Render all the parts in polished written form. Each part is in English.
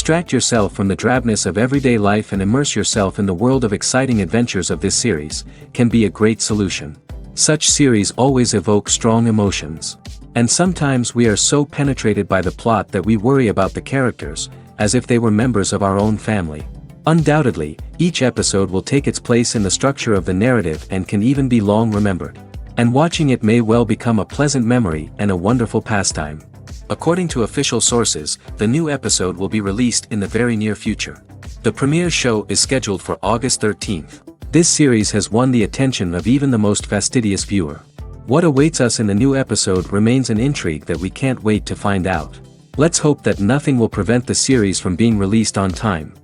Distract yourself from the drabness of everyday life and immerse yourself in the world of exciting adventures of this series, can be a great solution. Such series always evoke strong emotions. And sometimes we are so penetrated by the plot that we worry about the characters, as if they were members of our own family. Undoubtedly, each episode will take its place in the structure of the narrative and can even be long remembered. And watching it may well become a pleasant memory and a wonderful pastime. According to official sources, the new episode will be released in the very near future. The premiere show is scheduled for August 13th. This series has won the attention of even the most fastidious viewer. What awaits us in the new episode remains an intrigue that we can't wait to find out. Let's hope that nothing will prevent the series from being released on time.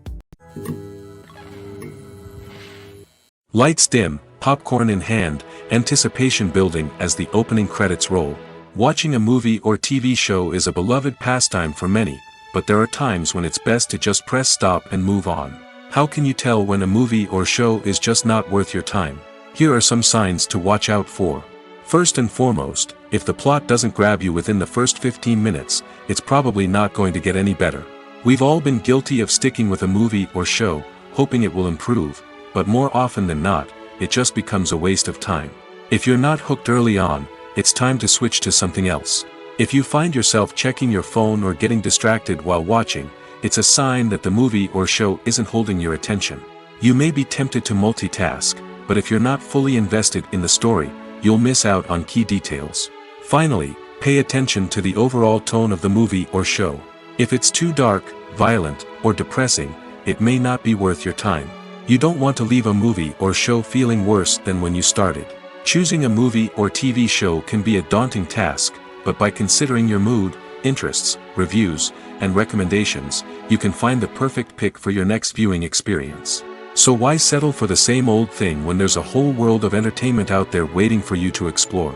Lights dim, popcorn in hand, anticipation building as the opening credits roll. Watching a movie or TV show is a beloved pastime for many, but there are times when it's best to just press stop and move on. How can you tell when a movie or show is just not worth your time? Here are some signs to watch out for. First and foremost, if the plot doesn't grab you within the first 15 minutes, it's probably not going to get any better. We've all been guilty of sticking with a movie or show, hoping it will improve, but more often than not, it just becomes a waste of time. If you're not hooked early on, it's time to switch to something else. If you find yourself checking your phone or getting distracted while watching, it's a sign that the movie or show isn't holding your attention. You may be tempted to multitask, but if you're not fully invested in the story, you'll miss out on key details. Finally, pay attention to the overall tone of the movie or show. If it's too dark, violent, or depressing, it may not be worth your time. You don't want to leave a movie or show feeling worse than when you started. Choosing a movie or TV show can be a daunting task, but by considering your mood, interests, reviews, and recommendations, you can find the perfect pick for your next viewing experience. So why settle for the same old thing when there's a whole world of entertainment out there waiting for you to explore?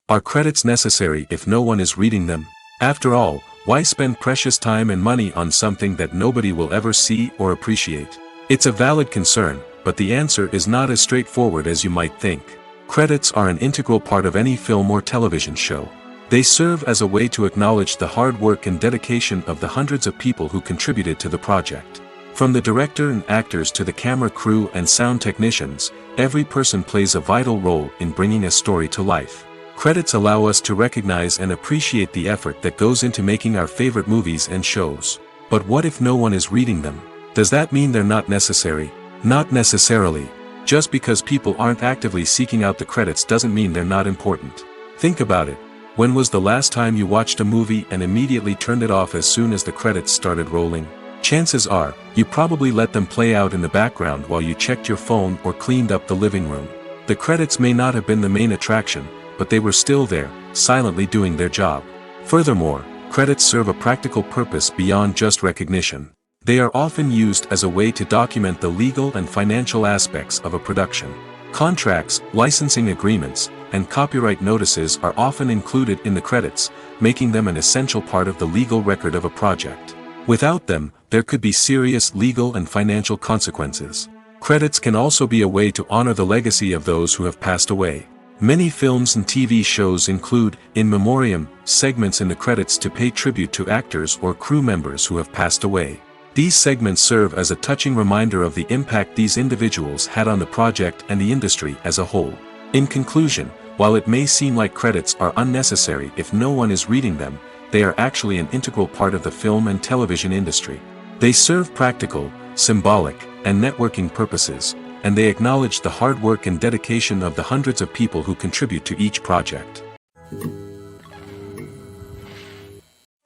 Are credits necessary if no one is reading them? After all, why spend precious time and money on something that nobody will ever see or appreciate? It's a valid concern, but the answer is not as straightforward as you might think. Credits are an integral part of any film or television show. They serve as a way to acknowledge the hard work and dedication of the hundreds of people who contributed to the project. From the director and actors to the camera crew and sound technicians, every person plays a vital role in bringing a story to life. Credits allow us to recognize and appreciate the effort that goes into making our favorite movies and shows. But what if no one is reading them? Does that mean they're not necessary? Not necessarily. Just because people aren't actively seeking out the credits doesn't mean they're not important. Think about it. When was the last time you watched a movie and immediately turned it off as soon as the credits started rolling? Chances are, you probably let them play out in the background while you checked your phone or cleaned up the living room. The credits may not have been the main attraction, but they were still there, silently doing their job. Furthermore, credits serve a practical purpose beyond just recognition. They are often used as a way to document the legal and financial aspects of a production. Contracts, licensing agreements, and copyright notices are often included in the credits, making them an essential part of the legal record of a project. Without them, there could be serious legal and financial consequences. Credits can also be a way to honor the legacy of those who have passed away. Many films and TV shows include, in memoriam, segments in the credits to pay tribute to actors or crew members who have passed away. These segments serve as a touching reminder of the impact these individuals had on the project and the industry as a whole. In conclusion, while it may seem like credits are unnecessary if no one is reading them, they are actually an integral part of the film and television industry. They serve practical, symbolic, and networking purposes, and they acknowledge the hard work and dedication of the hundreds of people who contribute to each project.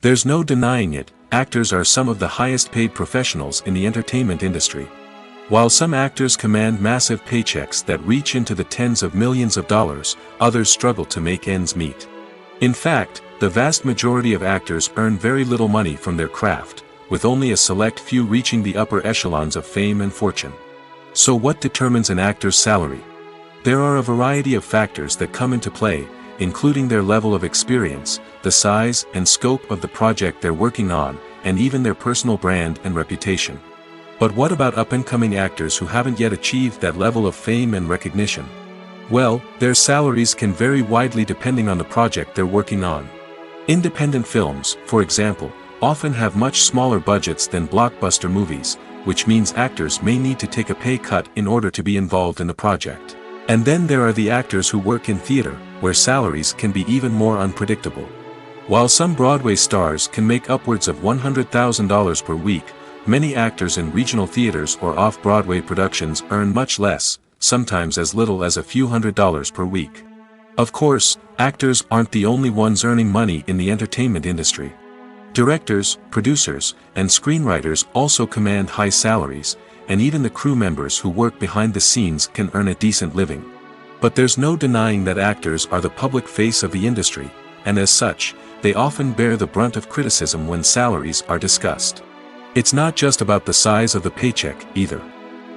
There's no denying it, actors are some of the highest paid professionals in the entertainment industry. While some actors command massive paychecks that reach into the tens of millions of dollars, others struggle to make ends meet. In fact, the vast majority of actors earn very little money from their craft, with only a select few reaching the upper echelons of fame and fortune. So what determines an actor's salary? There are a variety of factors that come into play, including their level of experience, the size and scope of the project they're working on, and even their personal brand and reputation. But what about up-and-coming actors who haven't yet achieved that level of fame and recognition? Well, their salaries can vary widely depending on the project they're working on. Independent films, for example, often have much smaller budgets than blockbuster movies, which means actors may need to take a pay cut in order to be involved in the project. And then there are the actors who work in theater, where salaries can be even more unpredictable. While some Broadway stars can make upwards of $100,000 per week, many actors in regional theaters or off-Broadway productions earn much less, sometimes as little as a few $100s per week. Of course, actors aren't the only ones earning money in the entertainment industry. Directors, producers, and screenwriters also command high salaries, and even the crew members who work behind the scenes can earn a decent living. But there's no denying that actors are the public face of the industry, and as such, they often bear the brunt of criticism when salaries are discussed. It's not just about the size of the paycheck, either.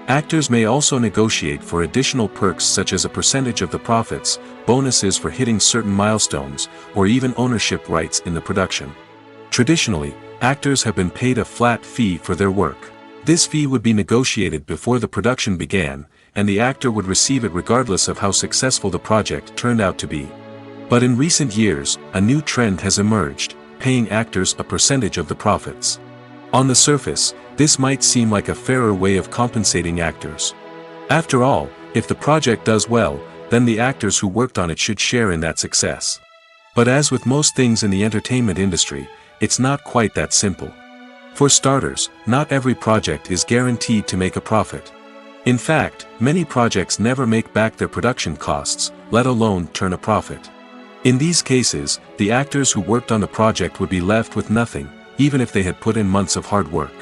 Actors may also negotiate for additional perks such as a percentage of the profits, bonuses for hitting certain milestones, or even ownership rights in the production. Traditionally, actors have been paid a flat fee for their work. This fee would be negotiated before the production began, and the actor would receive it regardless of how successful the project turned out to be. But in recent years, a new trend has emerged, paying actors a percentage of the profits. On the surface, this might seem like a fairer way of compensating actors. After all, if the project does well, then the actors who worked on it should share in that success. But as with most things in the entertainment industry, it's not quite that simple. For starters, not every project is guaranteed to make a profit. In fact, many projects never make back their production costs, let alone turn a profit. In these cases, the actors who worked on the project would be left with nothing, even if they had put in months of hard work.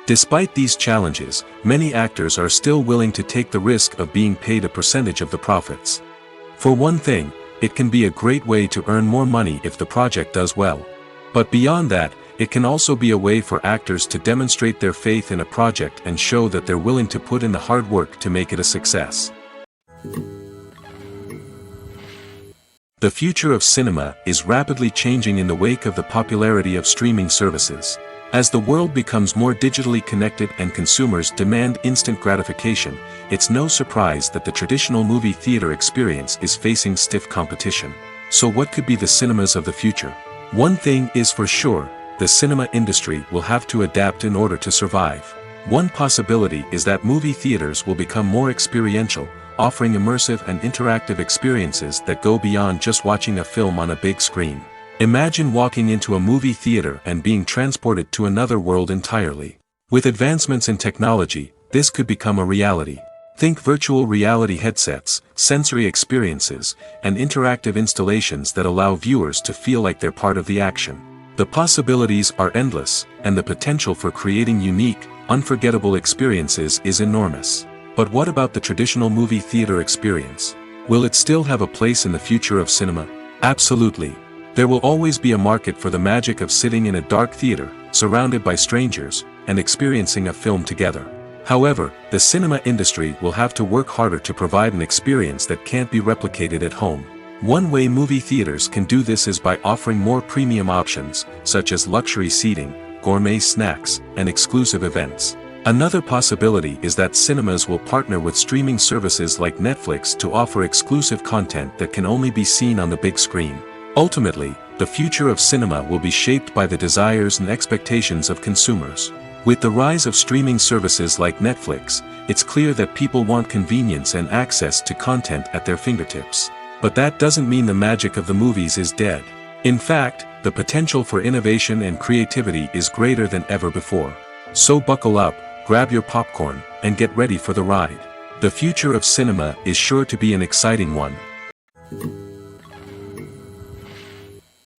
Despite these challenges, many actors are still willing to take the risk of being paid a percentage of the profits. For one thing, it can be a great way to earn more money if the project does well. But beyond that, it can also be a way for actors to demonstrate their faith in a project and show that they're willing to put in the hard work to make it a success. The future of cinema is rapidly changing in the wake of the popularity of streaming services. As the world becomes more digitally connected and consumers demand instant gratification, it's no surprise that the traditional movie theater experience is facing stiff competition. So what could be the cinemas of the future? One thing is for sure, the cinema industry will have to adapt in order to survive. One possibility is that movie theaters will become more experiential, offering immersive and interactive experiences that go beyond just watching a film on a big screen. Imagine walking into a movie theater and being transported to another world entirely. With advancements in technology, this could become a reality. Think virtual reality headsets, sensory experiences, and interactive installations that allow viewers to feel like they're part of the action. The possibilities are endless, and the potential for creating unique, unforgettable experiences is enormous. But what about the traditional movie theater experience? Will it still have a place in the future of cinema? Absolutely. There will always be a market for the magic of sitting in a dark theater, surrounded by strangers, and experiencing a film together. However, the cinema industry will have to work harder to provide an experience that can't be replicated at home. One way movie theaters can do this is by offering more premium options, such as luxury seating, gourmet snacks, and exclusive events. Another possibility is that cinemas will partner with streaming services like Netflix to offer exclusive content that can only be seen on the big screen. Ultimately, the future of cinema will be shaped by the desires and expectations of consumers. With the rise of streaming services like Netflix, it's clear that people want convenience and access to content at their fingertips. But that doesn't mean the magic of the movies is dead. In fact, the potential for innovation and creativity is greater than ever before. So buckle up, grab your popcorn, and get ready for the ride. The future of cinema is sure to be an exciting one.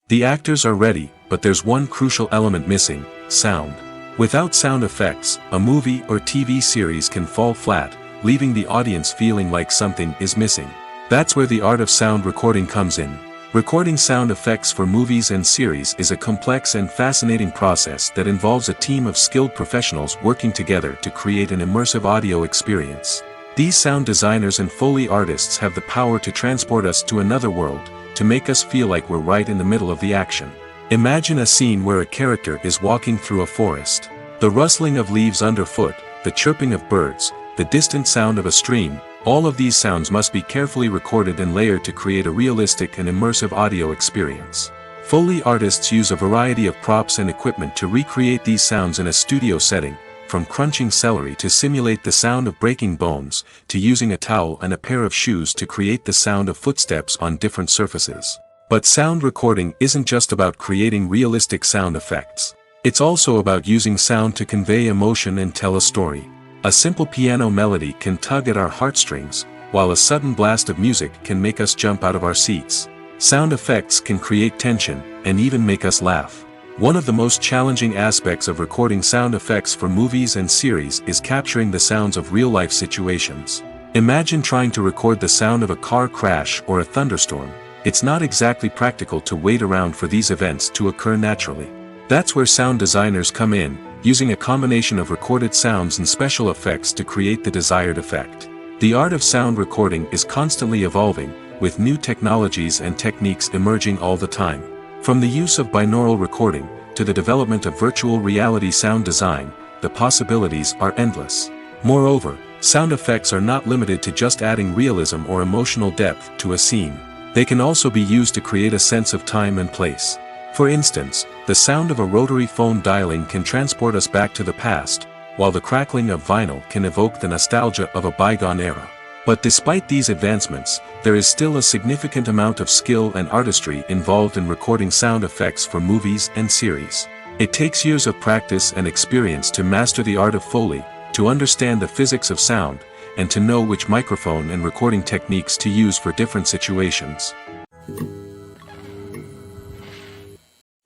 The actors are ready, but there's one crucial element missing: sound. Without sound effects, a movie or TV series can fall flat, leaving the audience feeling like something is missing. That's where the art of sound recording comes in. Recording sound effects for movies and series is a complex and fascinating process that involves a team of skilled professionals working together to create an immersive audio experience. These sound designers and Foley artists have the power to transport us to another world, to make us feel like we're right in the middle of the action. Imagine a scene where a character is walking through a forest. The rustling of leaves underfoot, the chirping of birds, the distant sound of a stream, all of these sounds must be carefully recorded and layered to create a realistic and immersive audio experience. Foley artists use a variety of props and equipment to recreate these sounds in a studio setting, from crunching celery to simulate the sound of breaking bones, to using a towel and a pair of shoes to create the sound of footsteps on different surfaces. But sound recording isn't just about creating realistic sound effects. It's also about using sound to convey emotion and tell a story. A simple piano melody can tug at our heartstrings, while a sudden blast of music can make us jump out of our seats. Sound effects can create tension, and even make us laugh. One of the most challenging aspects of recording sound effects for movies and series is capturing the sounds of real-life situations. Imagine trying to record the sound of a car crash or a thunderstorm. It's not exactly practical to wait around for these events to occur naturally. That's where sound designers come in, using a combination of recorded sounds and special effects to create the desired effect. The art of sound recording is constantly evolving, with new technologies and techniques emerging all the time. From the use of binaural recording, to the development of virtual reality sound design, the possibilities are endless. Moreover, sound effects are not limited to just adding realism or emotional depth to a scene. They can also be used to create a sense of time and place. For instance, the sound of a rotary phone dialing can transport us back to the past, while the crackling of vinyl can evoke the nostalgia of a bygone era. But despite these advancements, there is still a significant amount of skill and artistry involved in recording sound effects for movies and series. It takes years of practice and experience to master the art of Foley, to understand the physics of sound, and to know which microphone and recording techniques to use for different situations.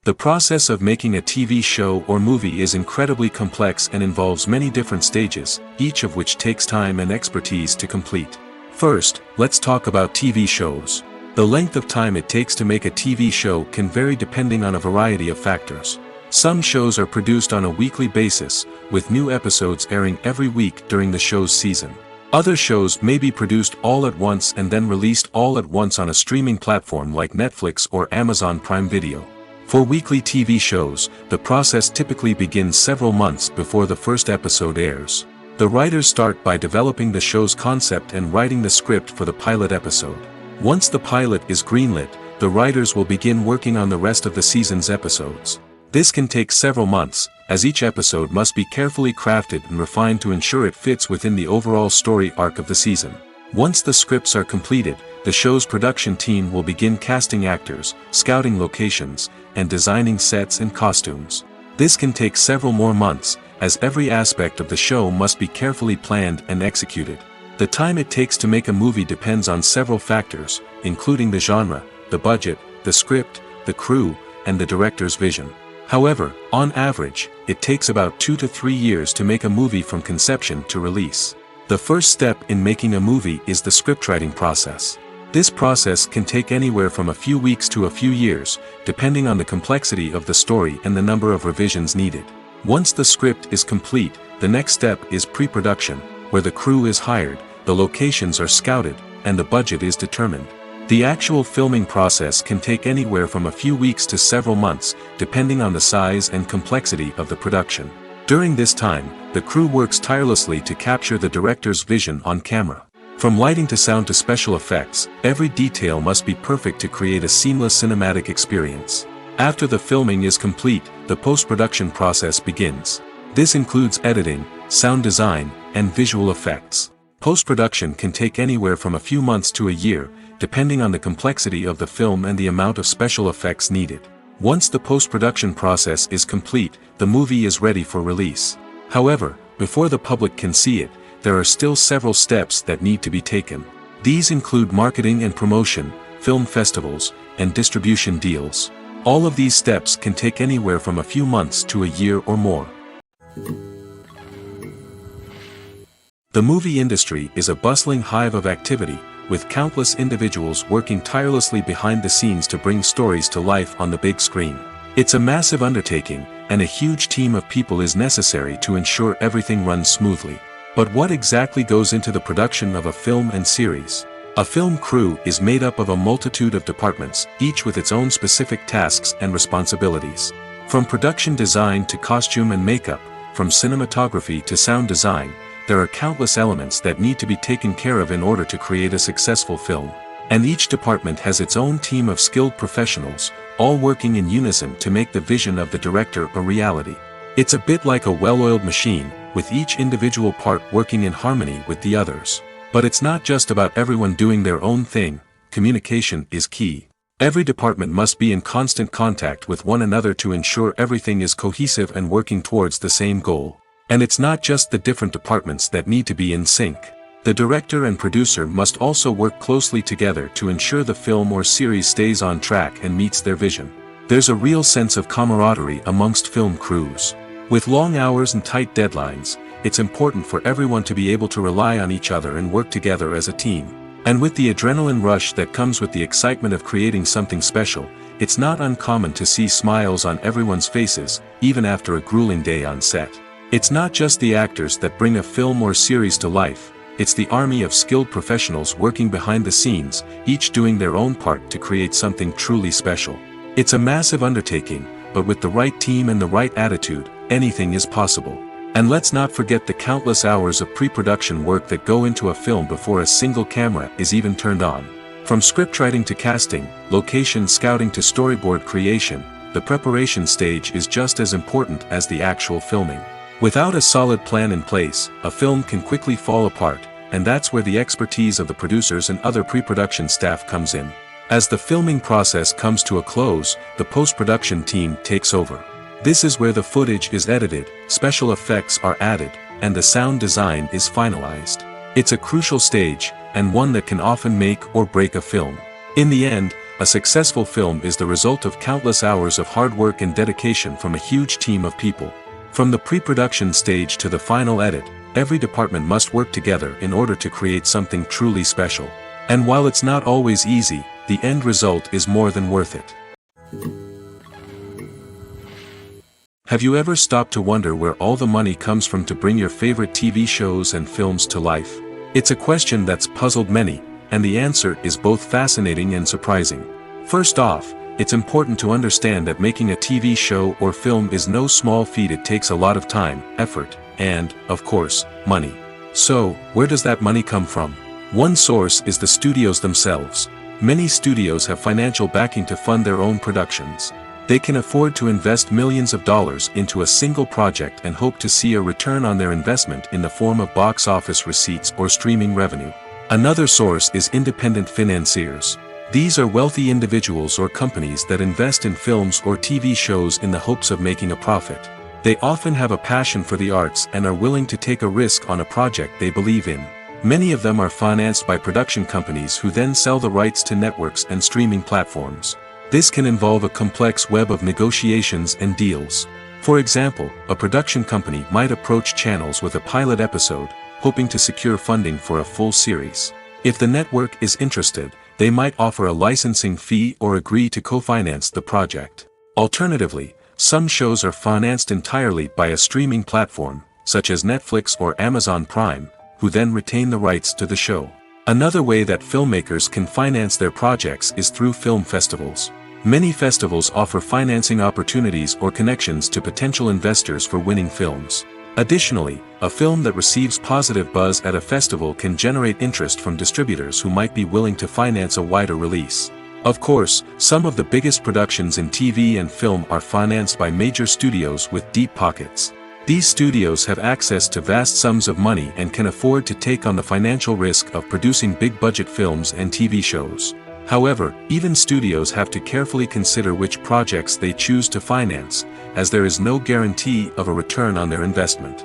The process of making a TV show or movie is incredibly complex and involves many different stages, each of which takes time and expertise to complete. First, let's talk about TV shows. The length of time it takes to make a TV show can vary depending on a variety of factors. Some shows are produced on a weekly basis, with new episodes airing every week during the show's season. Other shows may be produced all at once and then released all at once on a streaming platform like Netflix or Amazon Prime Video. For weekly TV shows, the process typically begins several months before the first episode airs. The writers start by developing the show's concept and writing the script for the pilot episode. Once the pilot is greenlit, the writers will begin working on the rest of the season's episodes. This can take several months, as each episode must be carefully crafted and refined to ensure it fits within the overall story arc of the season. Once the scripts are completed, the show's production team will begin casting actors, scouting locations, and designing sets and costumes. This can take several more months, as every aspect of the show must be carefully planned and executed. The time it takes to make a movie depends on several factors, including the genre, the budget, the script, the crew, and the director's vision. However, on average, it takes about 2 to 3 years to make a movie from conception to release. The first step in making a movie is the scriptwriting process. This process can take anywhere from a few weeks to a few years, depending on the complexity of the story and the number of revisions needed. Once the script is complete, the next step is pre-production, where the crew is hired, the locations are scouted, and the budget is determined. The actual filming process can take anywhere from a few weeks to several months, depending on the size and complexity of the production. During this time, the crew works tirelessly to capture the director's vision on camera. From lighting to sound to special effects, every detail must be perfect to create a seamless cinematic experience. After the filming is complete, the post-production process begins. This includes editing, sound design, and visual effects. Post-production can take anywhere from a few months to a year, depending on the complexity of the film and the amount of special effects needed. Once the post-production process is complete, the movie is ready for release. However, before the public can see it, there are still several steps that need to be taken. These include marketing and promotion, film festivals, and distribution deals. All of these steps can take anywhere from a few months to a year or more. The movie industry is a bustling hive of activity, with countless individuals working tirelessly behind the scenes to bring stories to life on the big screen. It's a massive undertaking, and a huge team of people is necessary to ensure everything runs smoothly. But what exactly goes into the production of a film and series? A film crew is made up of a multitude of departments, each with its own specific tasks and responsibilities. From production design to costume and makeup, from cinematography to sound design, there are countless elements that need to be taken care of in order to create a successful film. And each department has its own team of skilled professionals, all working in unison to make the vision of the director a reality. It's a bit like a well-oiled machine, with each individual part working in harmony with the others. But it's not just about everyone doing their own thing. Communication is key. Every department must be in constant contact with one another to ensure everything is cohesive and working towards the same goal. And it's not just the different departments that need to be in sync. The director and producer must also work closely together to ensure the film or series stays on track and meets their vision. There's a real sense of camaraderie amongst film crews. With long hours and tight deadlines, it's important for everyone to be able to rely on each other and work together as a team. And with the adrenaline rush that comes with the excitement of creating something special, it's not uncommon to see smiles on everyone's faces, even after a grueling day on set. It's not just the actors that bring a film or series to life, it's the army of skilled professionals working behind the scenes, each doing their own part to create something truly special. It's a massive undertaking, but with the right team and the right attitude, anything is possible. And let's not forget the countless hours of pre-production work that go into a film before a single camera is even turned on. From scriptwriting to casting, location scouting to storyboard creation, the preparation stage is just as important as the actual filming. Without a solid plan in place, a film can quickly fall apart, and that's where the expertise of the producers and other pre-production staff comes in. As the filming process comes to a close, the post-production team takes over. This is where the footage is edited, special effects are added, and the sound design is finalized. It's a crucial stage, and one that can often make or break a film. In the end, a successful film is the result of countless hours of hard work and dedication from a huge team of people. From the pre-production stage to the final edit, every department must work together in order to create something truly special. And while it's not always easy, the end result is more than worth it. Have you ever stopped to wonder where all the money comes from to bring your favorite TV shows and films to life? It's a question that's puzzled many, and the answer is both fascinating and surprising. First off, it's important to understand that making a TV show or film is no small feat. It takes a lot of time, effort, and, of course, money. So, where does that money come from? One source is the studios themselves. Many studios have financial backing to fund their own productions. They can afford to invest millions of dollars into a single project and hope to see a return on their investment in the form of box office receipts or streaming revenue. Another source is independent financiers. These are wealthy individuals or companies that invest in films or TV shows in the hopes of making a profit. They often have a passion for the arts and are willing to take a risk on a project they believe in. Many of them are financed by production companies who then sell the rights to networks and streaming platforms. This can involve a complex web of negotiations and deals. For example, a production company might approach channels with a pilot episode, hoping to secure funding for a full series. If the network is interested, they might offer a licensing fee or agree to co-finance the project. Alternatively, some shows are financed entirely by a streaming platform, such as Netflix or Amazon Prime, who then retain the rights to the show. Another way that filmmakers can finance their projects is through film festivals. Many festivals offer financing opportunities or connections to potential investors for winning films. Additionally, a film that receives positive buzz at a festival can generate interest from distributors who might be willing to finance a wider release. Of course, some of the biggest productions in TV and film are financed by major studios with deep pockets. These studios have access to vast sums of money and can afford to take on the financial risk of producing big-budget films and TV shows. However, even studios have to carefully consider which projects they choose to finance, as there is no guarantee of a return on their investment.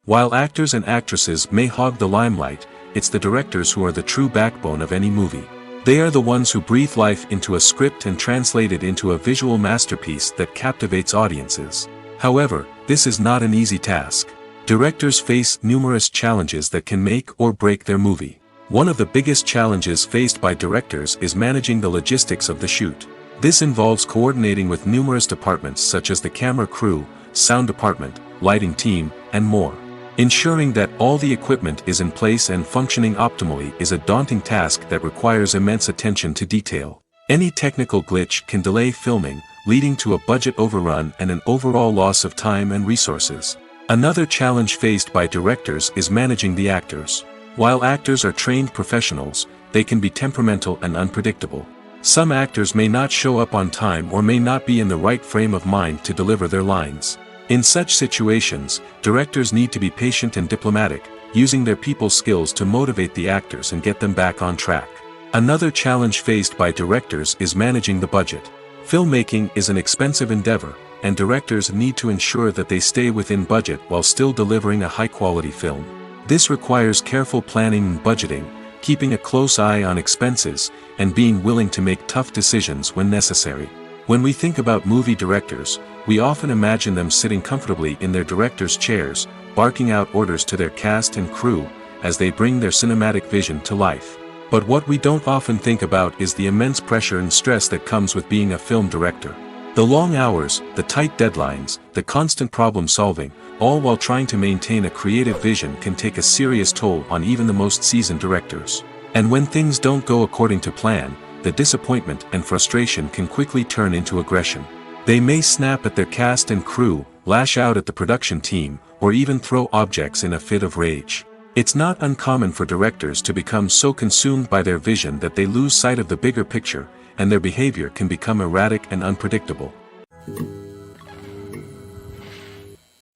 While actors and actresses may hog the limelight, it's the directors who are the true backbone of any movie. They are the ones who breathe life into a script and translate it into a visual masterpiece that captivates audiences. However, this is not an easy task. Directors face numerous challenges that can make or break their movie. One of the biggest challenges faced by directors is managing the logistics of the shoot. This involves coordinating with numerous departments such as the camera crew, sound department, lighting team, and more. Ensuring that all the equipment is in place and functioning optimally is a daunting task that requires immense attention to detail. Any technical glitch can delay filming, leading to a budget overrun and an overall loss of time and resources. Another challenge faced by directors is managing the actors. While actors are trained professionals, they can be temperamental and unpredictable. Some actors may not show up on time or may not be in the right frame of mind to deliver their lines. In such situations, directors need to be patient and diplomatic, using their people skills to motivate the actors and get them back on track. Another challenge faced by directors is managing the budget. Filmmaking is an expensive endeavor, and directors need to ensure that they stay within budget while still delivering a high-quality film. This requires careful planning and budgeting, keeping a close eye on expenses, and being willing to make tough decisions when necessary. When we think about movie directors, we often imagine them sitting comfortably in their director's chairs, barking out orders to their cast and crew, as they bring their cinematic vision to life. But what we don't often think about is the immense pressure and stress that comes with being a film director. The long hours, the tight deadlines, the constant problem solving, all while trying to maintain a creative vision can take a serious toll on even the most seasoned directors. And when things don't go according to plan, the disappointment and frustration can quickly turn into aggression. They may snap at their cast and crew, lash out at the production team, or even throw objects in a fit of rage. It's not uncommon for directors to become so consumed by their vision that they lose sight of the bigger picture, and their behavior can become erratic and unpredictable.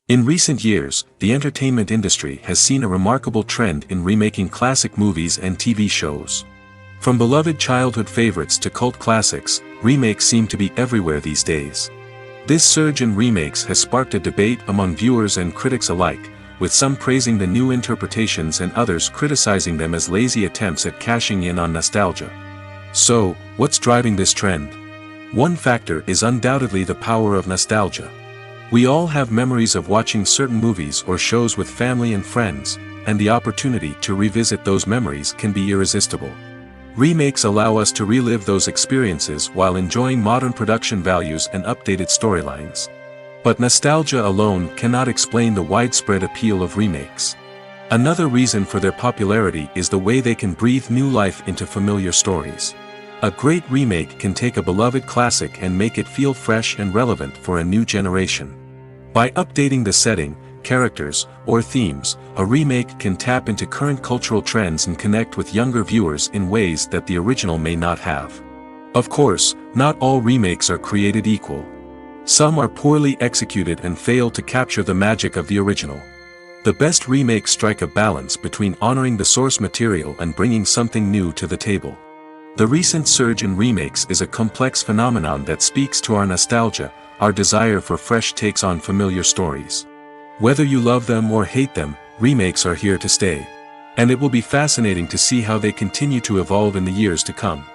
In recent years, the entertainment industry has seen a remarkable trend in remaking classic movies and TV shows. From beloved childhood favorites to cult classics, remakes seem to be everywhere these days. This surge in remakes has sparked a debate among viewers and critics alike, with some praising the new interpretations and others criticizing them as lazy attempts at cashing in on nostalgia. So, what's driving this trend? One factor is undoubtedly the power of nostalgia. We all have memories of watching certain movies or shows with family and friends, and the opportunity to revisit those memories can be irresistible. Remakes allow us to relive those experiences while enjoying modern production values and updated storylines. But nostalgia alone cannot explain the widespread appeal of remakes. Another reason for their popularity is the way they can breathe new life into familiar stories. A great remake can take a beloved classic and make it feel fresh and relevant for a new generation. By updating the setting, characters, or themes, a remake can tap into current cultural trends and connect with younger viewers in ways that the original may not have. Of course, not all remakes are created equal. Some are poorly executed and fail to capture the magic of the original. The best remakes strike a balance between honoring the source material and bringing something new to the table. The recent surge in remakes is a complex phenomenon that speaks to our nostalgia, our desire for fresh takes on familiar stories. Whether you love them or hate them, remakes are here to stay. And it will be fascinating to see how they continue to evolve in the years to come.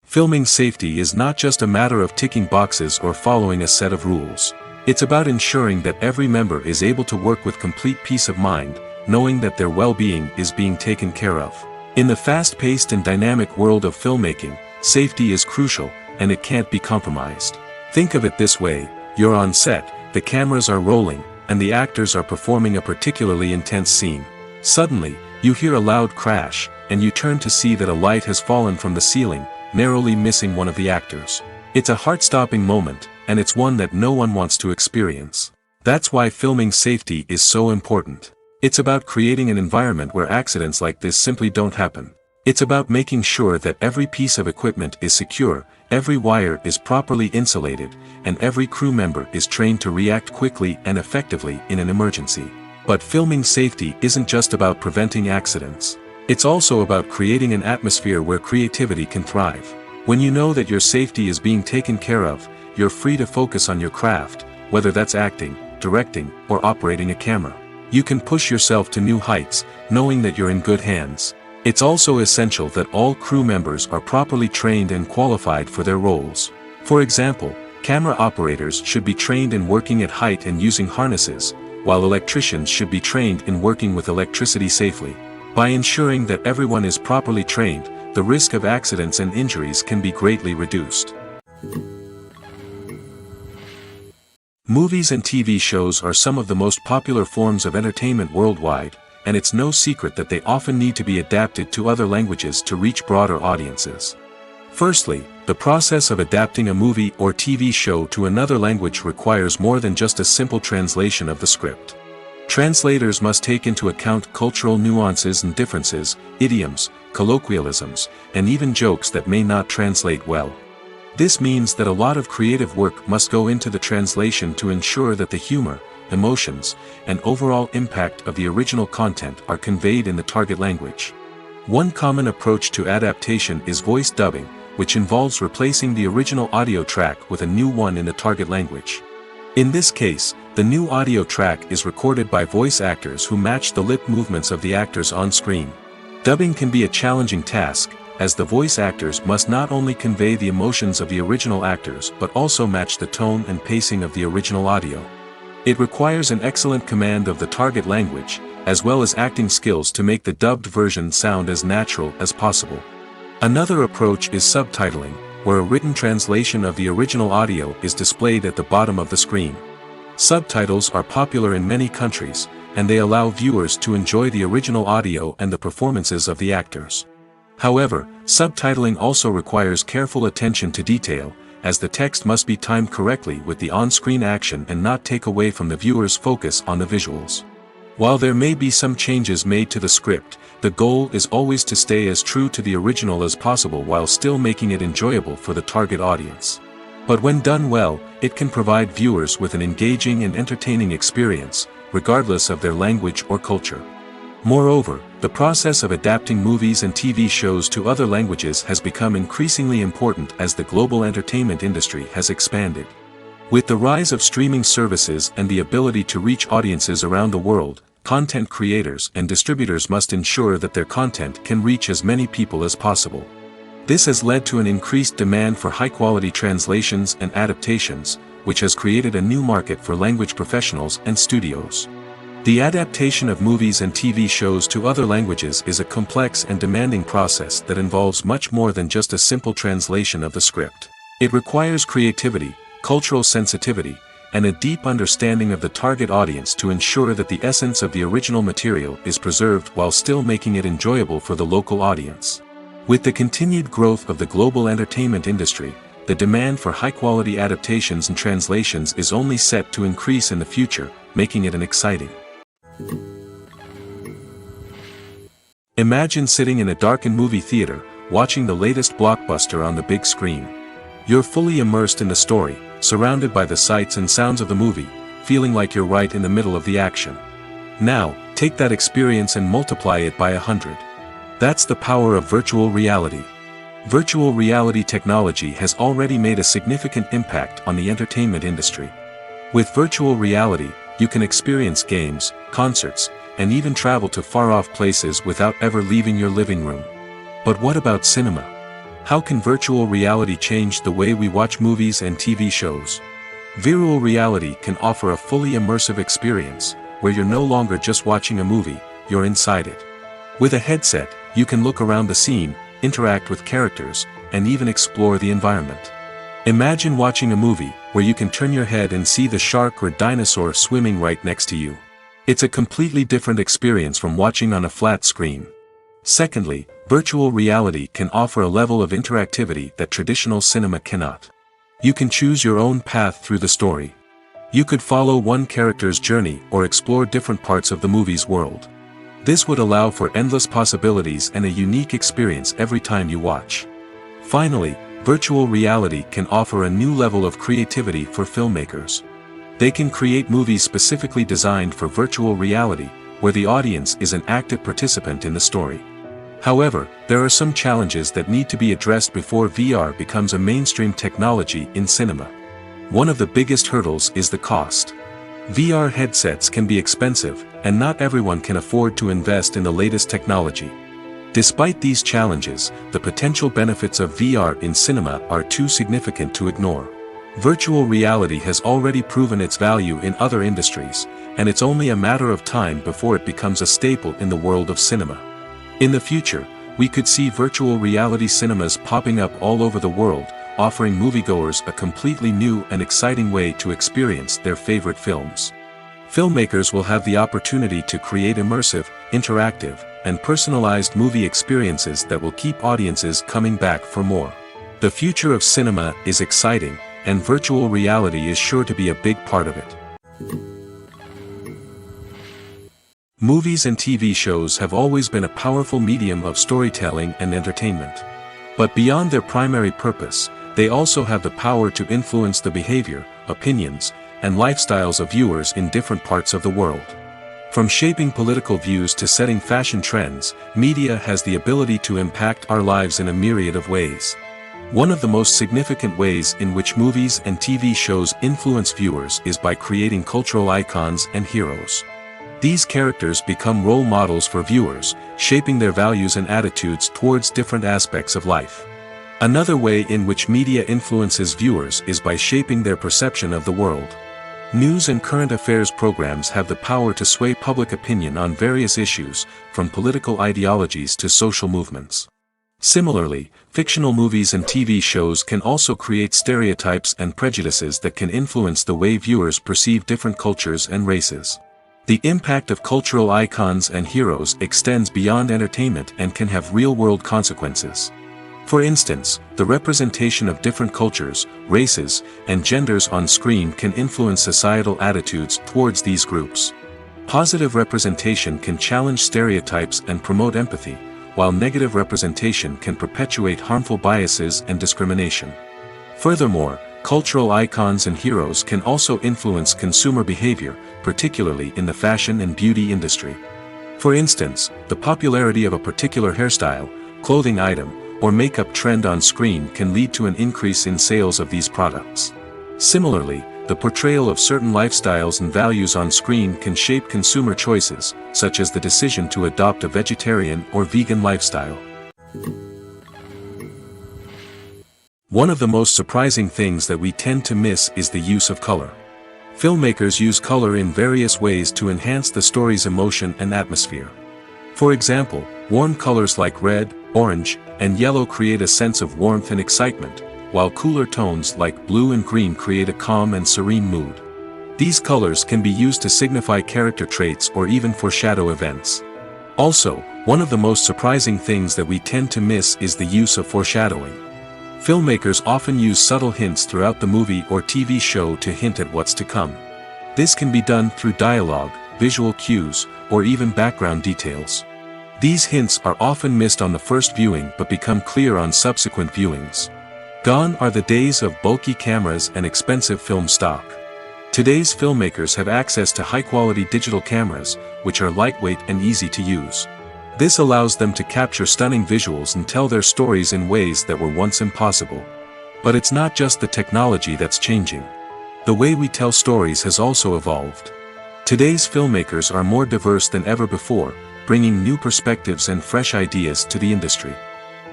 Filming safety is not just a matter of ticking boxes or following a set of rules. It's about ensuring that every member is able to work with complete peace of mind, knowing that their well-being is being taken care of. In the fast-paced and dynamic world of filmmaking, safety is crucial, and it can't be compromised. Think of it this way: you're on set, the cameras are rolling, and the actors are performing a particularly intense scene. Suddenly, you hear a loud crash, and you turn to see that a light has fallen from the ceiling, narrowly missing one of the actors. It's a heart-stopping moment, and it's one that no one wants to experience. That's why filming safety is so important. It's about creating an environment where accidents like this simply don't happen. It's about making sure that every piece of equipment is secure, every wire is properly insulated, and every crew member is trained to react quickly and effectively in an emergency. But filming safety isn't just about preventing accidents. It's also about creating an atmosphere where creativity can thrive. When you know that your safety is being taken care of, you're free to focus on your craft, whether that's acting, directing, or operating a camera. You can push yourself to new heights, knowing that you're in good hands. It's also essential that all crew members are properly trained and qualified for their roles. For example, camera operators should be trained in working at height and using harnesses, while electricians should be trained in working with electricity safely. By ensuring that everyone is properly trained, the risk of accidents and injuries can be greatly reduced. Movies and TV shows are some of the most popular forms of entertainment worldwide, and it's no secret that they often need to be adapted to other languages to reach broader audiences. Firstly, the process of adapting a movie or TV show to another language requires more than just a simple translation of the script. Translators must take into account cultural nuances and differences, idioms, colloquialisms, and even jokes that may not translate well. This means that a lot of creative work must go into the translation to ensure that the humor, emotions, and overall impact of the original content are conveyed in the target language. One common approach to adaptation is voice dubbing, which involves replacing the original audio track with a new one in the target language. In this case, the new audio track is recorded by voice actors who match the lip movements of the actors on screen. Dubbing can be a challenging task, as the voice actors must not only convey the emotions of the original actors but also match the tone and pacing of the original audio. It requires an excellent command of the target language, as well as acting skills to make the dubbed version sound as natural as possible. Another approach is subtitling, where a written translation of the original audio is displayed at the bottom of the screen. Subtitles are popular in many countries, and they allow viewers to enjoy the original audio and the performances of the actors. However, subtitling also requires careful attention to detail, as the text must be timed correctly with the on-screen action and not take away from the viewer's focus on the visuals. While there may be some changes made to the script, the goal is always to stay as true to the original as possible while still making it enjoyable for the target audience. But when done well, it can provide viewers with an engaging and entertaining experience, regardless of their language or culture. Moreover, the process of adapting movies and TV shows to other languages has become increasingly important as the global entertainment industry has expanded. With the rise of streaming services and the ability to reach audiences around the world, content creators and distributors must ensure that their content can reach as many people as possible. This has led to an increased demand for high-quality translations and adaptations, which has created a new market for language professionals and studios. The adaptation of movies and TV shows to other languages is a complex and demanding process that involves much more than just a simple translation of the script. It requires creativity, cultural sensitivity, and a deep understanding of the target audience to ensure that the essence of the original material is preserved while still making it enjoyable for the local audience. With the continued growth of the global entertainment industry, the demand for high-quality adaptations and translations is only set to increase in the future, making it exciting. Imagine sitting in a darkened movie theater, watching the latest blockbuster on the big screen. You're fully immersed in the story, surrounded by the sights and sounds of the movie, feeling like you're right in the middle of the action. Now, take that experience and multiply it by 100. That's the power of virtual reality. Virtual reality technology has already made a significant impact on the entertainment industry. With virtual reality, you can experience games, concerts, and even travel to far-off places without ever leaving your living room. But what about cinema? How can virtual reality change the way we watch movies and TV shows? Virtual reality can offer a fully immersive experience, where you're no longer just watching a movie, you're inside it. With a headset, you can look around the scene, interact with characters, and even explore the environment. Imagine watching a movie, where you can turn your head and see the shark or dinosaur swimming right next to you. It's a completely different experience from watching on a flat screen. Secondly, virtual reality can offer a level of interactivity that traditional cinema cannot. You can choose your own path through the story. You could follow one character's journey or explore different parts of the movie's world. This would allow for endless possibilities and a unique experience every time you watch. Finally, virtual reality can offer a new level of creativity for filmmakers. They can create movies specifically designed for virtual reality, where the audience is an active participant in the story. However, there are some challenges that need to be addressed before VR becomes a mainstream technology in cinema. One of the biggest hurdles is the cost. VR headsets can be expensive, and not everyone can afford to invest in the latest technology. Despite these challenges, the potential benefits of VR in cinema are too significant to ignore. Virtual reality has already proven its value in other industries, and it's only a matter of time before it becomes a staple in the world of cinema. In the future, we could see virtual reality cinemas popping up all over the world, offering moviegoers a completely new and exciting way to experience their favorite films. Filmmakers will have the opportunity to create immersive, interactive, and personalized movie experiences that will keep audiences coming back for more. The future of cinema is exciting, and virtual reality is sure to be a big part of it. Movies and TV shows have always been a powerful medium of storytelling and entertainment. But beyond their primary purpose, they also have the power to influence the behavior, opinions, and lifestyles of viewers in different parts of the world. From shaping political views to setting fashion trends, media has the ability to impact our lives in a myriad of ways. One of the most significant ways in which movies and TV shows influence viewers is by creating cultural icons and heroes. These characters become role models for viewers, shaping their values and attitudes towards different aspects of life. Another way in which media influences viewers is by shaping their perception of the world. News and current affairs programs have the power to sway public opinion on various issues, from political ideologies to social movements. Similarly, fictional movies and TV shows can also create stereotypes and prejudices that can influence the way viewers perceive different cultures and races. The impact of cultural icons and heroes extends beyond entertainment and can have real-world consequences. For instance, the representation of different cultures, races, and genders on screen can influence societal attitudes towards these groups. Positive representation can challenge stereotypes and promote empathy, while negative representation can perpetuate harmful biases and discrimination. Furthermore, cultural icons and heroes can also influence consumer behavior, particularly in the fashion and beauty industry. For instance, the popularity of a particular hairstyle, clothing item, or makeup trend on screen can lead to an increase in sales of these products. Similarly, the portrayal of certain lifestyles and values on screen can shape consumer choices, such as the decision to adopt a vegetarian or vegan lifestyle. One of the most surprising things that we tend to miss is the use of color. Filmmakers use color in various ways to enhance the story's emotion and atmosphere. For example, warm colors like red, orange, and yellow create a sense of warmth and excitement, while cooler tones like blue and green create a calm and serene mood. These colors can be used to signify character traits or even foreshadow events. Also, one of the most surprising things that we tend to miss is the use of foreshadowing. Filmmakers often use subtle hints throughout the movie or TV show to hint at what's to come. This can be done through dialogue, visual cues, or even background details. These hints are often missed on the first viewing but become clear on subsequent viewings. Gone are the days of bulky cameras and expensive film stock. Today's filmmakers have access to high-quality digital cameras, which are lightweight and easy to use. This allows them to capture stunning visuals and tell their stories in ways that were once impossible. But it's not just the technology that's changing. The way we tell stories has also evolved. Today's filmmakers are more diverse than ever before, bringing new perspectives and fresh ideas to the industry.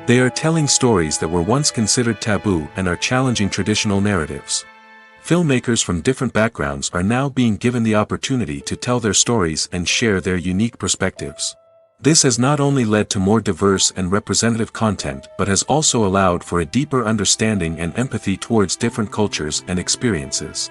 They are telling stories that were once considered taboo and are challenging traditional narratives. Filmmakers from different backgrounds are now being given the opportunity to tell their stories and share their unique perspectives. This has not only led to more diverse and representative content but has also allowed for a deeper understanding and empathy towards different cultures and experiences.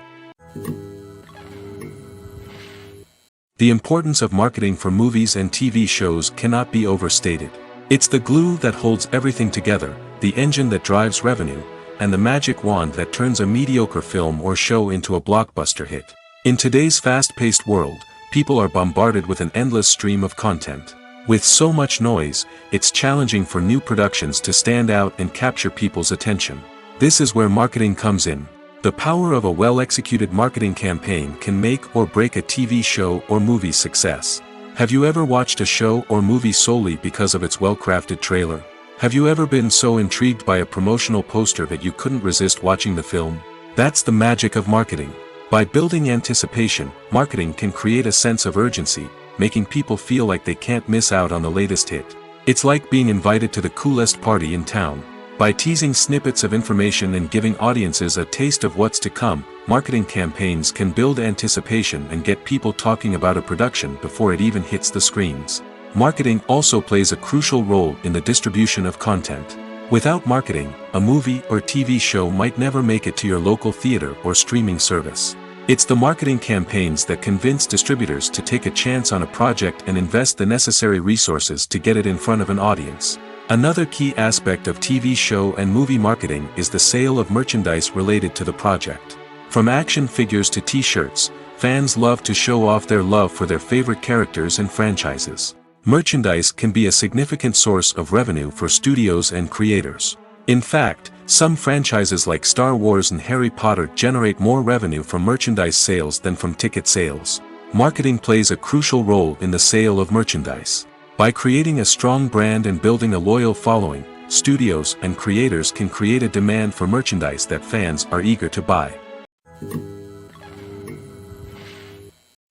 The importance of marketing for movies and TV shows cannot be overstated. It's the glue that holds everything together, the engine that drives revenue, and the magic wand that turns a mediocre film or show into a blockbuster hit. In today's fast-paced world, people are bombarded with an endless stream of content. With so much noise, it's challenging for new productions to stand out and capture people's attention. This is where marketing comes in. The power of a well-executed marketing campaign can make or break a TV show or movie's success. Have you ever watched a show or movie solely because of its well-crafted trailer? Have you ever been so intrigued by a promotional poster that you couldn't resist watching the film? That's the magic of marketing. By building anticipation, marketing can create a sense of urgency, making people feel like they can't miss out on the latest hit. It's like being invited to the coolest party in town. By teasing snippets of information and giving audiences a taste of what's to come, marketing campaigns can build anticipation and get people talking about a production before it even hits the screens. Marketing also plays a crucial role in the distribution of content. Without marketing, a movie or TV show might never make it to your local theater or streaming service. It's the marketing campaigns that convince distributors to take a chance on a project and invest the necessary resources to get it in front of an audience. Another key aspect of TV show and movie marketing is the sale of merchandise related to the project. From action figures to t-shirts, fans love to show off their love for their favorite characters and franchises. Merchandise can be a significant source of revenue for studios and creators. In fact, some franchises like Star Wars and Harry Potter generate more revenue from merchandise sales than from ticket sales. Marketing plays a crucial role in the sale of merchandise. By creating a strong brand and building a loyal following, studios and creators can create a demand for merchandise that fans are eager to buy.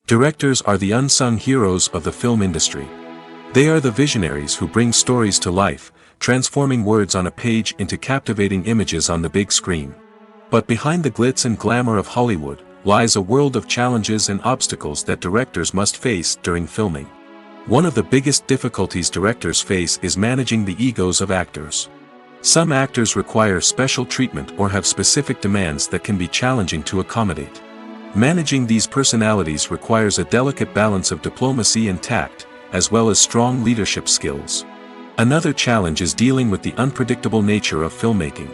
Directors are the unsung heroes of the film industry. They are the visionaries who bring stories to life, transforming words on a page into captivating images on the big screen. But behind the glitz and glamour of Hollywood lies a world of challenges and obstacles that directors must face during filming. One of the biggest difficulties directors face is managing the egos of actors. Some actors require special treatment or have specific demands that can be challenging to accommodate. Managing these personalities requires a delicate balance of diplomacy and tact, as well as strong leadership skills. Another challenge is dealing with the unpredictable nature of filmmaking.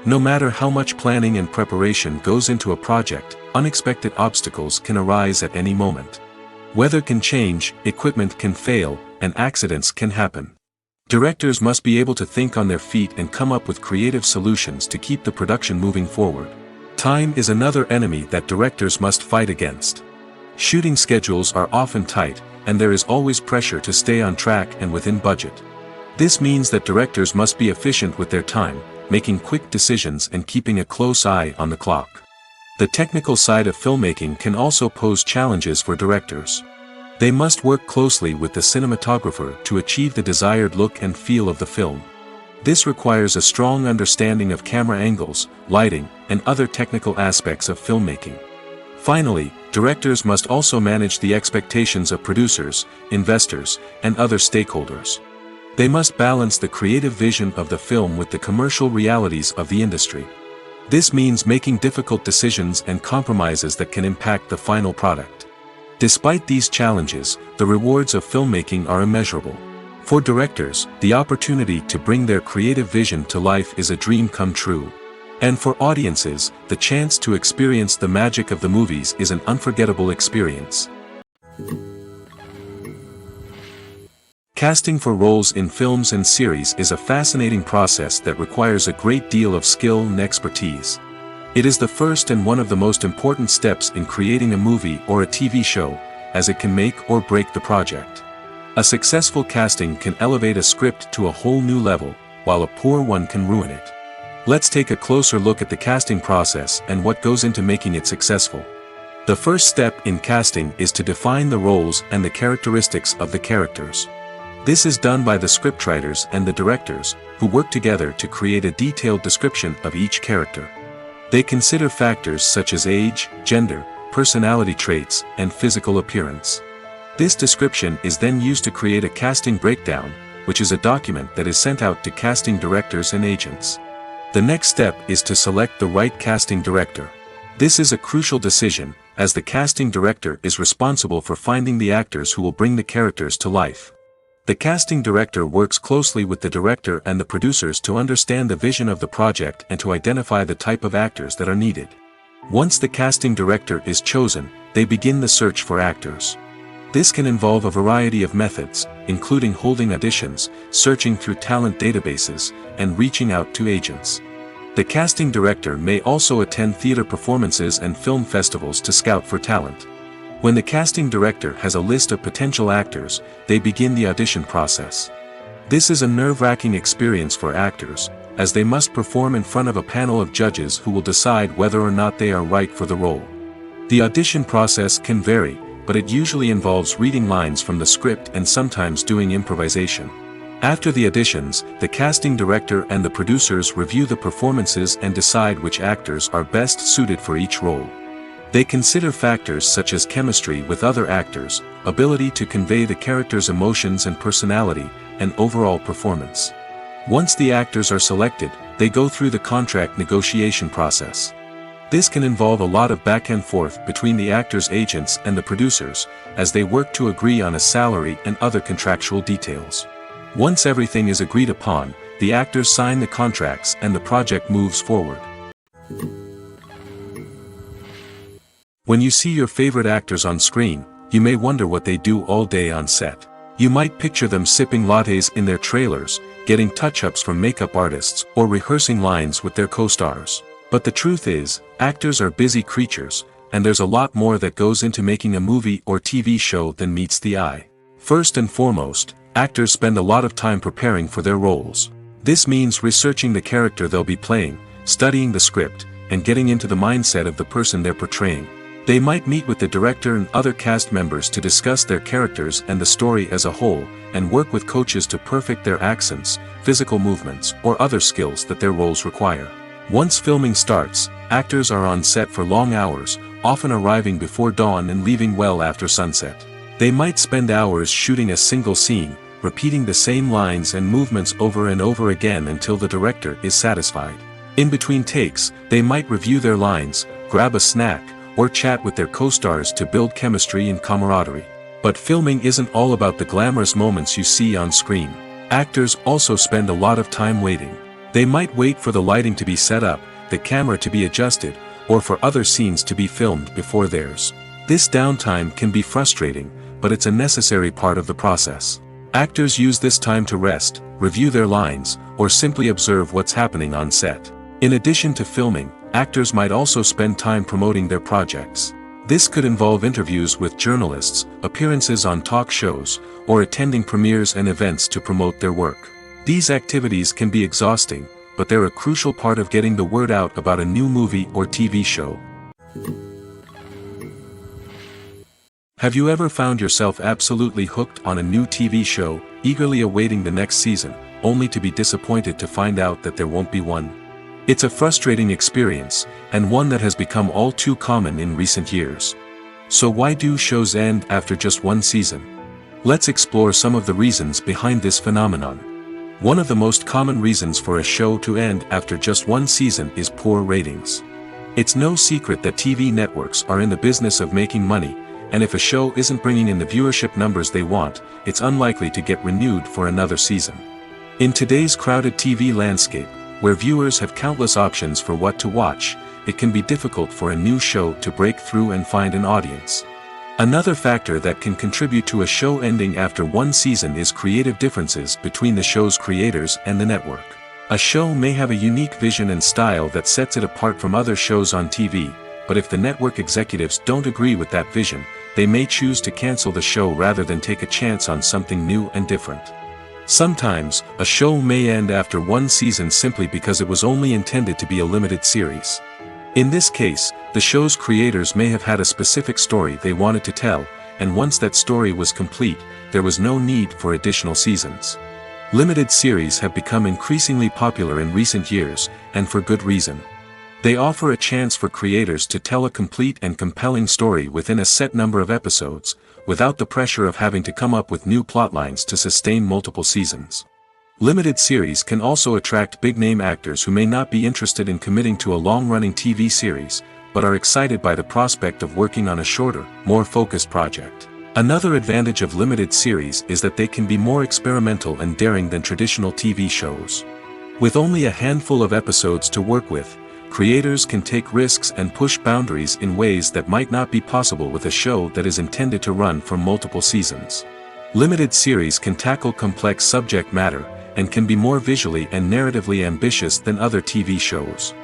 No matter how much planning and preparation goes into a project, unexpected obstacles can arise at any moment. Weather can change, equipment can fail, and accidents can happen. Directors must be able to think on their feet and come up with creative solutions to keep the production moving forward. Time is another enemy that directors must fight against. Shooting schedules are often tight, and there is always pressure to stay on track and within budget. This means that directors must be efficient with their time, making quick decisions and keeping a close eye on the clock. The technical side of filmmaking can also pose challenges for directors. They must work closely with the cinematographer to achieve the desired look and feel of the film. This requires a strong understanding of camera angles, lighting, and other technical aspects of filmmaking. Finally, directors must also manage the expectations of producers, investors, and other stakeholders. They must balance the creative vision of the film with the commercial realities of the industry. This means making difficult decisions and compromises that can impact the final product. Despite these challenges, the rewards of filmmaking are immeasurable. For directors, the opportunity to bring their creative vision to life is a dream come true. And for audiences, the chance to experience the magic of the movies is an unforgettable experience. Casting for roles in films and series is a fascinating process that requires a great deal of skill and expertise. It is the first and one of the most important steps in creating a movie or a TV show, as it can make or break the project. A successful casting can elevate a script to a whole new level, while a poor one can ruin it. Let's take a closer look at the casting process and what goes into making it successful. The first step in casting is to define the roles and the characteristics of the characters. This is done by the scriptwriters and the directors, who work together to create a detailed description of each character. They consider factors such as age, gender, personality traits, and physical appearance. This description is then used to create a casting breakdown, which is a document that is sent out to casting directors and agents. The next step is to select the right casting director. This is a crucial decision, as the casting director is responsible for finding the actors who will bring the characters to life. The casting director works closely with the director and the producers to understand the vision of the project and to identify the type of actors that are needed. Once the casting director is chosen, they begin the search for actors. This can involve a variety of methods, including holding auditions, searching through talent databases, and reaching out to agents. The casting director may also attend theater performances and film festivals to scout for talent. When the casting director has a list of potential actors, they begin the audition process. This is a nerve-wracking experience for actors, as they must perform in front of a panel of judges who will decide whether or not they are right for the role. The audition process can vary, but it usually involves reading lines from the script and sometimes doing improvisation. After the auditions, the casting director and the producers review the performances and decide which actors are best suited for each role. They consider factors such as chemistry with other actors, ability to convey the character's emotions and personality, and overall performance. Once the actors are selected, they go through the contract negotiation process. This can involve a lot of back and forth between the actors' agents and the producers, as they work to agree on a salary and other contractual details. Once everything is agreed upon, the actors sign the contracts and the project moves forward. When you see your favorite actors on screen, you may wonder what they do all day on set. You might picture them sipping lattes in their trailers, getting touch-ups from makeup artists, or rehearsing lines with their co-stars. But the truth is, actors are busy creatures, and there's a lot more that goes into making a movie or TV show than meets the eye. First and foremost, actors spend a lot of time preparing for their roles. This means researching the character they'll be playing, studying the script, and getting into the mindset of the person they're portraying. They might meet with the director and other cast members to discuss their characters and the story as a whole, and work with coaches to perfect their accents, physical movements, or other skills that their roles require. Once filming starts, actors are on set for long hours, often arriving before dawn and leaving well after sunset. They might spend hours shooting a single scene, repeating the same lines and movements over and over again until the director is satisfied. In between takes, they might review their lines, grab a snack, or chat with their co-stars to build chemistry and camaraderie. But filming isn't all about the glamorous moments you see on screen. Actors also spend a lot of time waiting. They might wait for the lighting to be set up, the camera to be adjusted, or for other scenes to be filmed before theirs. This downtime can be frustrating, but it's a necessary part of the process. Actors use this time to rest, review their lines, or simply observe what's happening on set. In addition to filming, actors might also spend time promoting their projects. This could involve interviews with journalists, appearances on talk shows, or attending premieres and events to promote their work. These activities can be exhausting, but they're a crucial part of getting the word out about a new movie or TV show. Have you ever found yourself absolutely hooked on a new TV show, eagerly awaiting the next season, only to be disappointed to find out that there won't be one? It's a frustrating experience, and one that has become all too common in recent years. So why do shows end after just one season? Let's explore some of the reasons behind this phenomenon. One of the most common reasons for a show to end after just one season is poor ratings. It's no secret that TV networks are in the business of making money, and if a show isn't bringing in the viewership numbers they want, it's unlikely to get renewed for another season. In today's crowded TV landscape, where viewers have countless options for what to watch, it can be difficult for a new show to break through and find an audience. Another factor that can contribute to a show ending after one season is creative differences between the show's creators and the network. A show may have a unique vision and style that sets it apart from other shows on TV, but if the network executives don't agree with that vision, they may choose to cancel the show rather than take a chance on something new and different. Sometimes, a show may end after one season simply because it was only intended to be a limited series. In this case, the show's creators may have had a specific story they wanted to tell, and once that story was complete, there was no need for additional seasons. Limited series have become increasingly popular in recent years, and for good reason. They offer a chance for creators to tell a complete and compelling story within a set number of episodes, without the pressure of having to come up with new plotlines to sustain multiple seasons. Limited series can also attract big-name actors who may not be interested in committing to a long-running TV series, but are excited by the prospect of working on a shorter, more focused project. Another advantage of limited series is that they can be more experimental and daring than traditional TV shows. With only a handful of episodes to work with, creators can take risks and push boundaries in ways that might not be possible with a show that is intended to run for multiple seasons. Limited series can tackle complex subject matter, and can be more visually and narratively ambitious than other TV shows.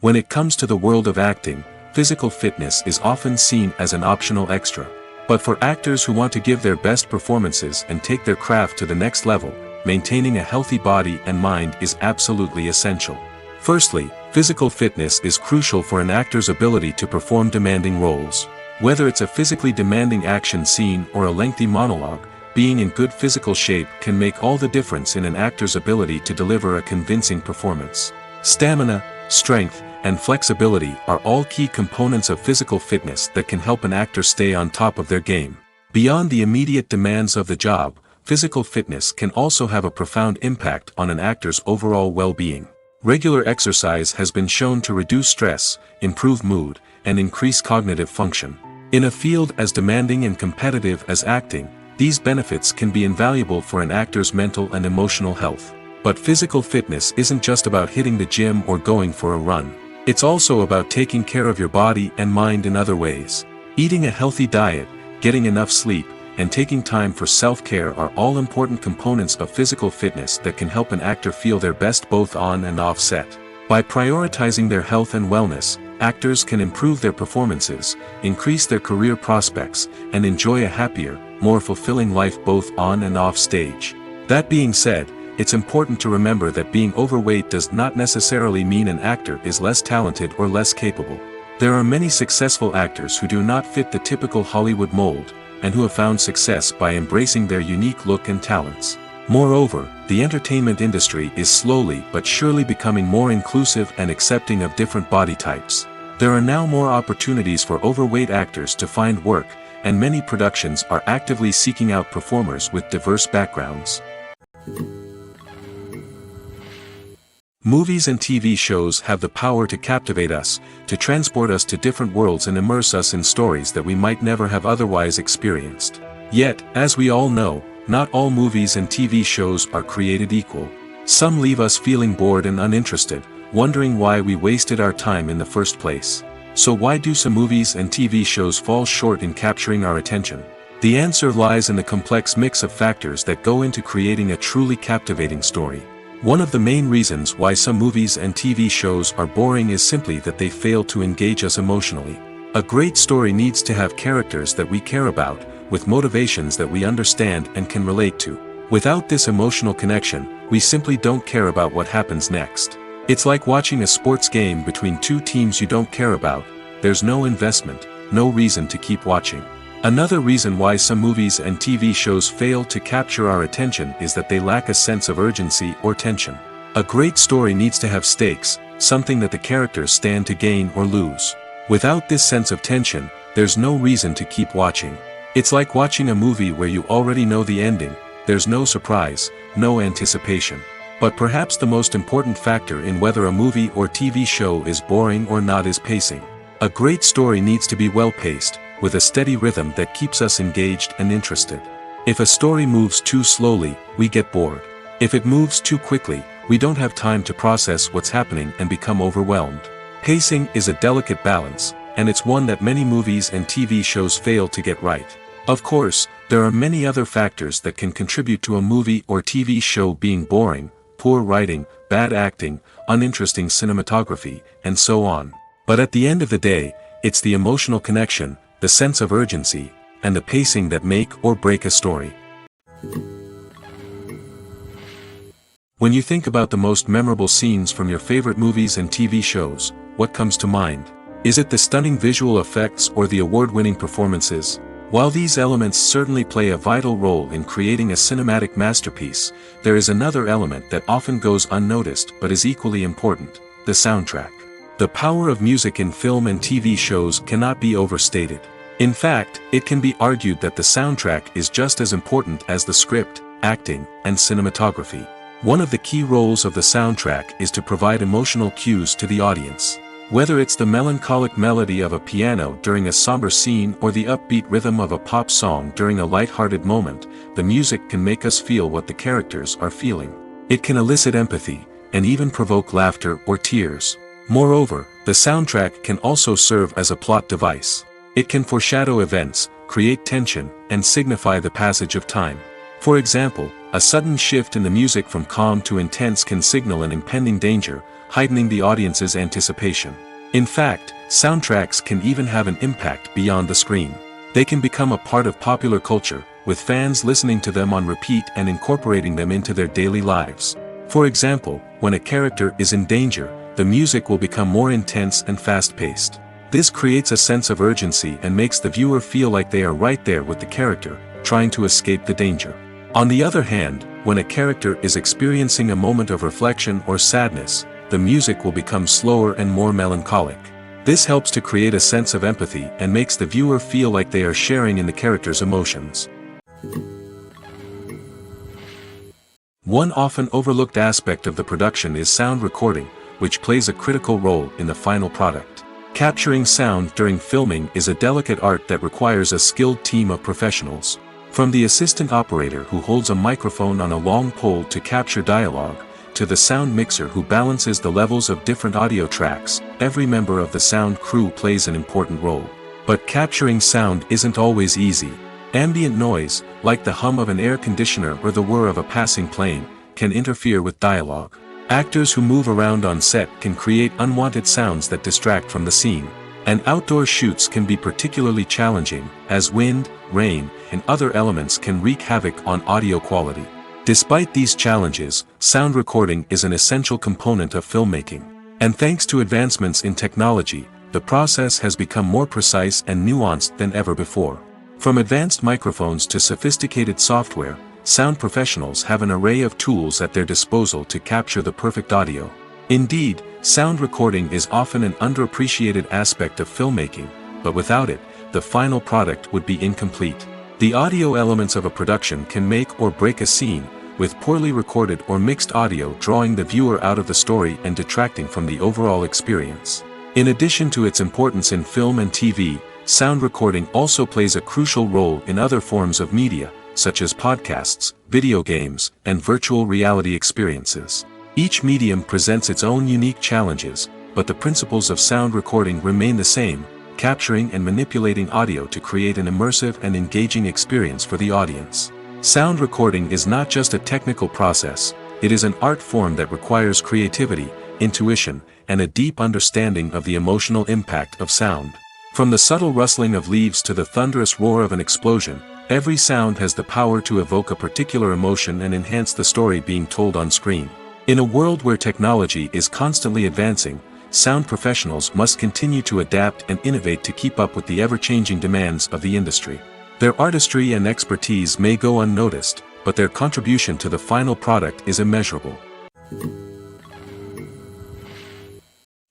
When it comes to the world of acting, physical fitness is often seen as an optional extra. But for actors who want to give their best performances and take their craft to the next level, maintaining a healthy body and mind is absolutely essential. Firstly, physical fitness is crucial for an actor's ability to perform demanding roles. Whether it's a physically demanding action scene or a lengthy monologue, being in good physical shape can make all the difference in an actor's ability to deliver a convincing performance. Stamina, strength, and flexibility are all key components of physical fitness that can help an actor stay on top of their game. Beyond the immediate demands of the job, physical fitness can also have a profound impact on an actor's overall well-being. Regular exercise has been shown to reduce stress, improve mood, and increase cognitive function. In a field as demanding and competitive as acting, these benefits can be invaluable for an actor's mental and emotional health. But physical fitness isn't just about hitting the gym or going for a run. It's also about taking care of your body and mind in other ways. Eating a healthy diet, getting enough sleep, and taking time for self-care are all important components of physical fitness that can help an actor feel their best both on and off set. By prioritizing their health and wellness, actors can improve their performances, increase their career prospects, and enjoy a happier, more fulfilling life both on and off stage. That being said, it's important to remember that being overweight does not necessarily mean an actor is less talented or less capable. There are many successful actors who do not fit the typical Hollywood mold, and who have found success by embracing their unique look and talents. Moreover, the entertainment industry is slowly but surely becoming more inclusive and accepting of different body types. There are now more opportunities for overweight actors to find work, and many productions are actively seeking out performers with diverse backgrounds. Movies and TV shows have the power to captivate us, to transport us to different worlds and immerse us in stories that we might never have otherwise experienced. Yet, as we all know, not all movies and TV shows are created equal. Some leave us feeling bored and uninterested, wondering why we wasted our time in the first place. So why do some movies and TV shows fall short in capturing our attention? The answer lies in the complex mix of factors that go into creating a truly captivating story. One of the main reasons why some movies and TV shows are boring is simply that they fail to engage us emotionally. A great story needs to have characters that we care about, with motivations that we understand and can relate to. Without this emotional connection, we simply don't care about what happens next. It's like watching a sports game between two teams you don't care about. There's no investment, no reason to keep watching. Another reason why some movies and TV shows fail to capture our attention is that they lack a sense of urgency or tension. A great story needs to have stakes, something that the characters stand to gain or lose. Without this sense of tension, there's no reason to keep watching. It's like watching a movie where you already know the ending, there's no surprise, no anticipation. But perhaps the most important factor in whether a movie or TV show is boring or not is pacing. A great story needs to be well-paced, with a steady rhythm that keeps us engaged and interested. If a story moves too slowly, we get bored. If it moves too quickly, we don't have time to process what's happening and become overwhelmed. Pacing is a delicate balance, and it's one that many movies and TV shows fail to get right. Of course, there are many other factors that can contribute to a movie or TV show being boring: poor writing, bad acting, uninteresting cinematography, and so on. But at the end of the day, it's the emotional connection, the sense of urgency, and the pacing that make or break a story. When you think about the most memorable scenes from your favorite movies and TV shows, what comes to mind? Is it the stunning visual effects or the award-winning performances? While these elements certainly play a vital role in creating a cinematic masterpiece, there is another element that often goes unnoticed but is equally important: the soundtrack. The power of music in film and TV shows cannot be overstated. In fact, it can be argued that the soundtrack is just as important as the script, acting, and cinematography. One of the key roles of the soundtrack is to provide emotional cues to the audience. Whether it's the melancholic melody of a piano during a somber scene or the upbeat rhythm of a pop song during a light-hearted moment, the music can make us feel what the characters are feeling. It can elicit empathy, and even provoke laughter or tears. Moreover, the soundtrack can also serve as a plot device. It can foreshadow events, create tension, and signify the passage of time. For example, a sudden shift in the music from calm to intense can signal an impending danger, heightening the audience's anticipation. In fact, soundtracks can even have an impact beyond the screen. They can become a part of popular culture, with fans listening to them on repeat and incorporating them into their daily lives. For example, when a character is in danger, the music will become more intense and fast-paced. This creates a sense of urgency and makes the viewer feel like they are right there with the character, trying to escape the danger. On the other hand, when a character is experiencing a moment of reflection or sadness, the music will become slower and more melancholic. This helps to create a sense of empathy and makes the viewer feel like they are sharing in the character's emotions. One often overlooked aspect of the production is sound recording, which plays a critical role in the final product. Capturing sound during filming is a delicate art that requires a skilled team of professionals. From the assistant operator who holds a microphone on a long pole to capture dialogue, to the sound mixer who balances the levels of different audio tracks, every member of the sound crew plays an important role. But capturing sound isn't always easy. Ambient noise, like the hum of an air conditioner or the whir of a passing plane, can interfere with dialogue. Actors who move around on set can create unwanted sounds that distract from the scene. And outdoor shoots can be particularly challenging, as wind, rain, and other elements can wreak havoc on audio quality. Despite these challenges, sound recording is an essential component of filmmaking. And thanks to advancements in technology, the process has become more precise and nuanced than ever before. From advanced microphones to sophisticated software, sound professionals have an array of tools at their disposal to capture the perfect audio. Indeed, sound recording is often an underappreciated aspect of filmmaking, but without it, the final product would be incomplete. The audio elements of a production can make or break a scene, with poorly recorded or mixed audio drawing the viewer out of the story and detracting from the overall experience. In addition to its importance in film and TV, sound recording also plays a crucial role in other forms of media, such as podcasts, video games, and virtual reality experiences. Each medium presents its own unique challenges, but the principles of sound recording remain the same, capturing and manipulating audio to create an immersive and engaging experience for the audience. Sound recording is not just a technical process, it is an art form that requires creativity, intuition, and a deep understanding of the emotional impact of sound. From the subtle rustling of leaves to the thunderous roar of an explosion, every sound has the power to evoke a particular emotion and enhance the story being told on screen. In a world where technology is constantly advancing, sound professionals must continue to adapt and innovate to keep up with the ever-changing demands of the industry. Their artistry and expertise may go unnoticed, but their contribution to the final product is immeasurable.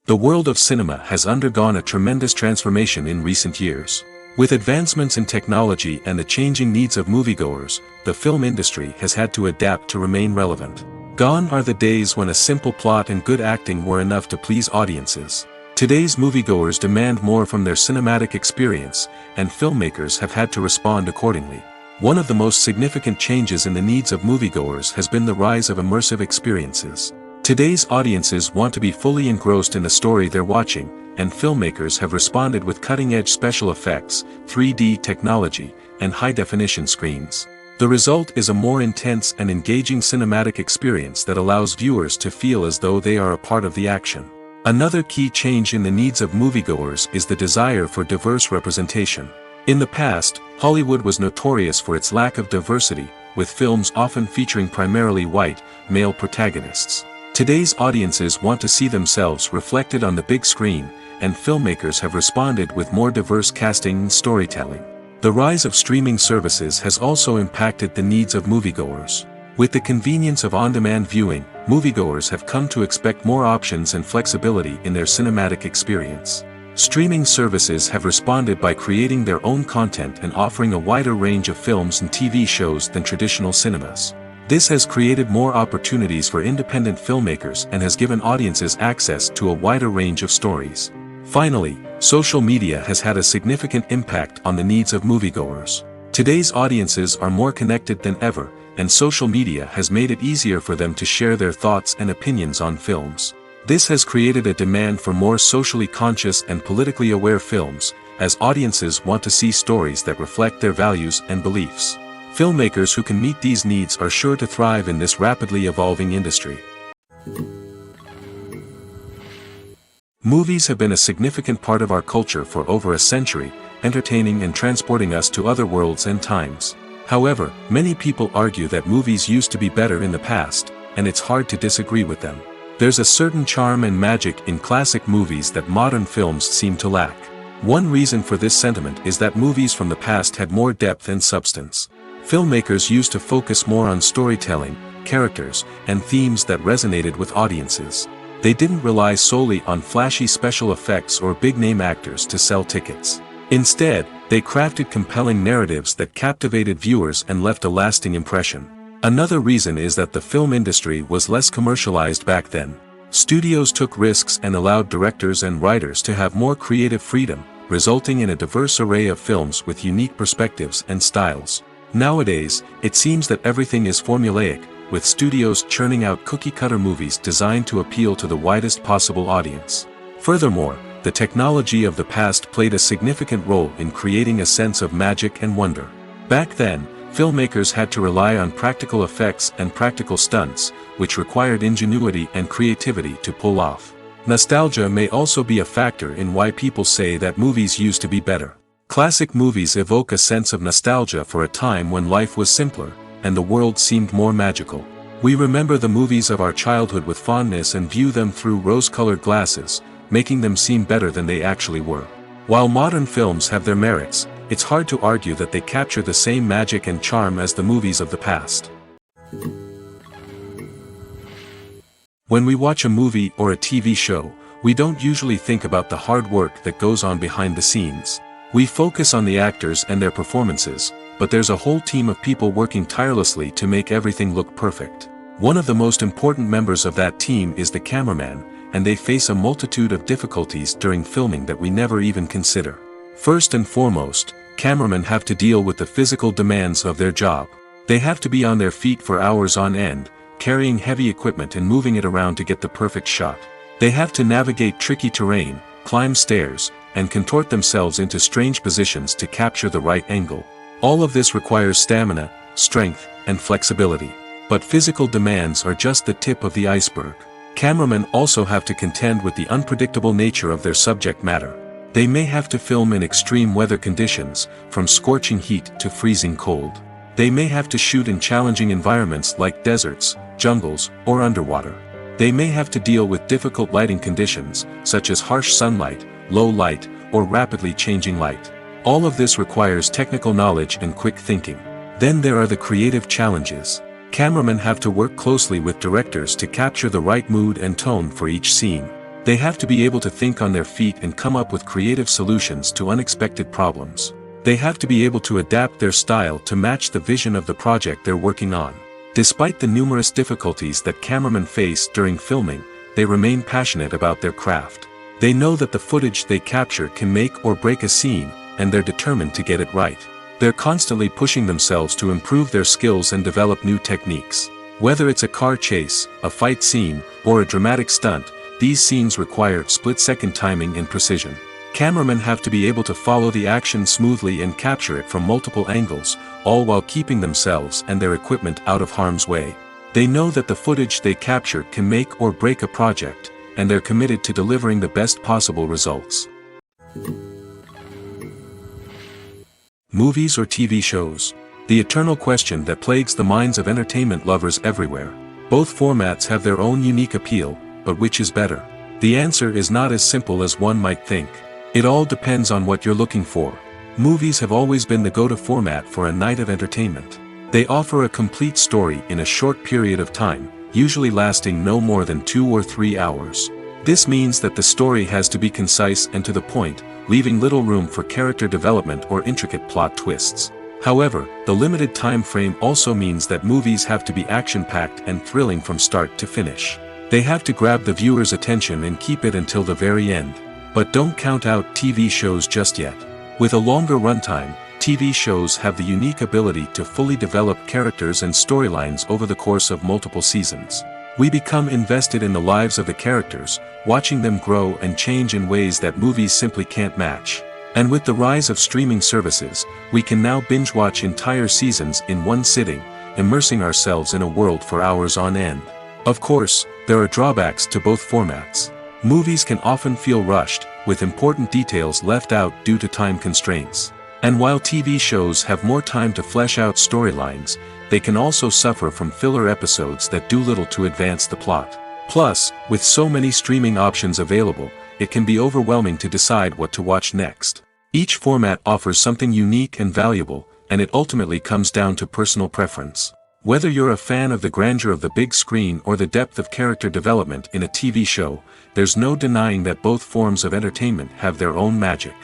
The world of cinema has undergone a tremendous transformation in recent years. With advancements in technology and the changing needs of moviegoers, the film industry has had to adapt to remain relevant. Gone are the days when a simple plot and good acting were enough to please audiences. Today's moviegoers demand more from their cinematic experience, and filmmakers have had to respond accordingly. One of the most significant changes in the needs of moviegoers has been the rise of immersive experiences. Today's audiences want to be fully engrossed in the story they're watching, and filmmakers have responded with cutting-edge special effects, 3D technology, and high-definition screens. The result is a more intense and engaging cinematic experience that allows viewers to feel as though they are a part of the action. Another key change in the needs of moviegoers is the desire for diverse representation. In the past, Hollywood was notorious for its lack of diversity, with films often featuring primarily white, male protagonists. Today's audiences want to see themselves reflected on the big screen, and filmmakers have responded with more diverse casting and storytelling. The rise of streaming services has also impacted the needs of moviegoers. With the convenience of on-demand viewing, moviegoers have come to expect more options and flexibility in their cinematic experience. Streaming services have responded by creating their own content and offering a wider range of films and TV shows than traditional cinemas. This has created more opportunities for independent filmmakers and has given audiences access to a wider range of stories. Finally, social media has had a significant impact on the needs of moviegoers. Today's audiences are more connected than ever, and social media has made it easier for them to share their thoughts and opinions on films. This has created a demand for more socially conscious and politically aware films, as audiences want to see stories that reflect their values and beliefs. Filmmakers who can meet these needs are sure to thrive in this rapidly evolving industry. Movies have been a significant part of our culture for over a century, entertaining and transporting us to other worlds and times. However, many people argue that movies used to be better in the past, and it's hard to disagree with them. There's a certain charm and magic in classic movies that modern films seem to lack. One reason for this sentiment is that movies from the past had more depth and substance. Filmmakers used to focus more on storytelling, characters, and themes that resonated with audiences. They didn't rely solely on flashy special effects or big-name actors to sell tickets. Instead, they crafted compelling narratives that captivated viewers and left a lasting impression. Another reason is that the film industry was less commercialized back then. Studios took risks and allowed directors and writers to have more creative freedom, resulting in a diverse array of films with unique perspectives and styles. Nowadays, it seems that everything is formulaic, with studios churning out cookie-cutter movies designed to appeal to the widest possible audience. Furthermore, the technology of the past played a significant role in creating a sense of magic and wonder. Back then, filmmakers had to rely on practical effects and practical stunts, which required ingenuity and creativity to pull off. Nostalgia may also be a factor in why people say that movies used to be better. Classic movies evoke a sense of nostalgia for a time when life was simpler, and the world seemed more magical. We remember the movies of our childhood with fondness and view them through rose-colored glasses, making them seem better than they actually were. While modern films have their merits, it's hard to argue that they capture the same magic and charm as the movies of the past. When we watch a movie or a TV show, we don't usually think about the hard work that goes on behind the scenes. We focus on the actors and their performances, but there's a whole team of people working tirelessly to make everything look perfect. One of the most important members of that team is the cameraman, and they face a multitude of difficulties during filming that we never even consider. First and foremost, cameramen have to deal with the physical demands of their job. They have to be on their feet for hours on end, carrying heavy equipment and moving it around to get the perfect shot. They have to navigate tricky terrain, climb stairs, and contort themselves into strange positions to capture the right angle. All of this requires stamina, strength, and flexibility. But physical demands are just the tip of the iceberg. Cameramen also have to contend with the unpredictable nature of their subject matter. They may have to film in extreme weather conditions, from scorching heat to freezing cold. They may have to shoot in challenging environments like deserts, jungles, or underwater. They may have to deal with difficult lighting conditions, such as harsh sunlight, low light, or rapidly changing light. All of this requires technical knowledge and quick thinking. Then there are the creative challenges. Cameramen have to work closely with directors to capture the right mood and tone for each scene. They have to be able to think on their feet and come up with creative solutions to unexpected problems. They have to be able to adapt their style to match the vision of the project they're working on. Despite the numerous difficulties that cameramen face during filming, they remain passionate about their craft. They know that the footage they capture can make or break a scene, and they're determined to get it right. They're constantly pushing themselves to improve their skills and develop new techniques. Whether it's a car chase, a fight scene, or a dramatic stunt, these scenes require split-second timing and precision. Cameramen have to be able to follow the action smoothly and capture it from multiple angles, all while keeping themselves and their equipment out of harm's way. They know that the footage they capture can make or break a project, and they're committed to delivering the best possible results. Movies or TV shows? The eternal question that plagues the minds of entertainment lovers everywhere. Both formats have their own unique appeal, but which is better? The answer is not as simple as one might think. It all depends on what you're looking for. Movies have always been the go-to format for a night of entertainment. They offer a complete story in a short period of time, usually lasting no more than 2 or 3 hours. This means that the story has to be concise and to the point, leaving little room for character development or intricate plot twists. However, the limited time frame also means that movies have to be action-packed and thrilling from start to finish. They have to grab the viewer's attention and keep it until the very end. But don't count out TV shows just yet. With a longer runtime, TV shows have the unique ability to fully develop characters and storylines over the course of multiple seasons. We become invested in the lives of the characters, watching them grow and change in ways that movies simply can't match. And with the rise of streaming services, we can now binge-watch entire seasons in one sitting, immersing ourselves in a world for hours on end. Of course, there are drawbacks to both formats. Movies can often feel rushed, with important details left out due to time constraints. And while TV shows have more time to flesh out storylines, they can also suffer from filler episodes that do little to advance the plot. Plus, with so many streaming options available, it can be overwhelming to decide what to watch next. Each format offers something unique and valuable, and it ultimately comes down to personal preference. Whether you're a fan of the grandeur of the big screen or the depth of character development in a TV show, there's no denying that both forms of entertainment have their own magic.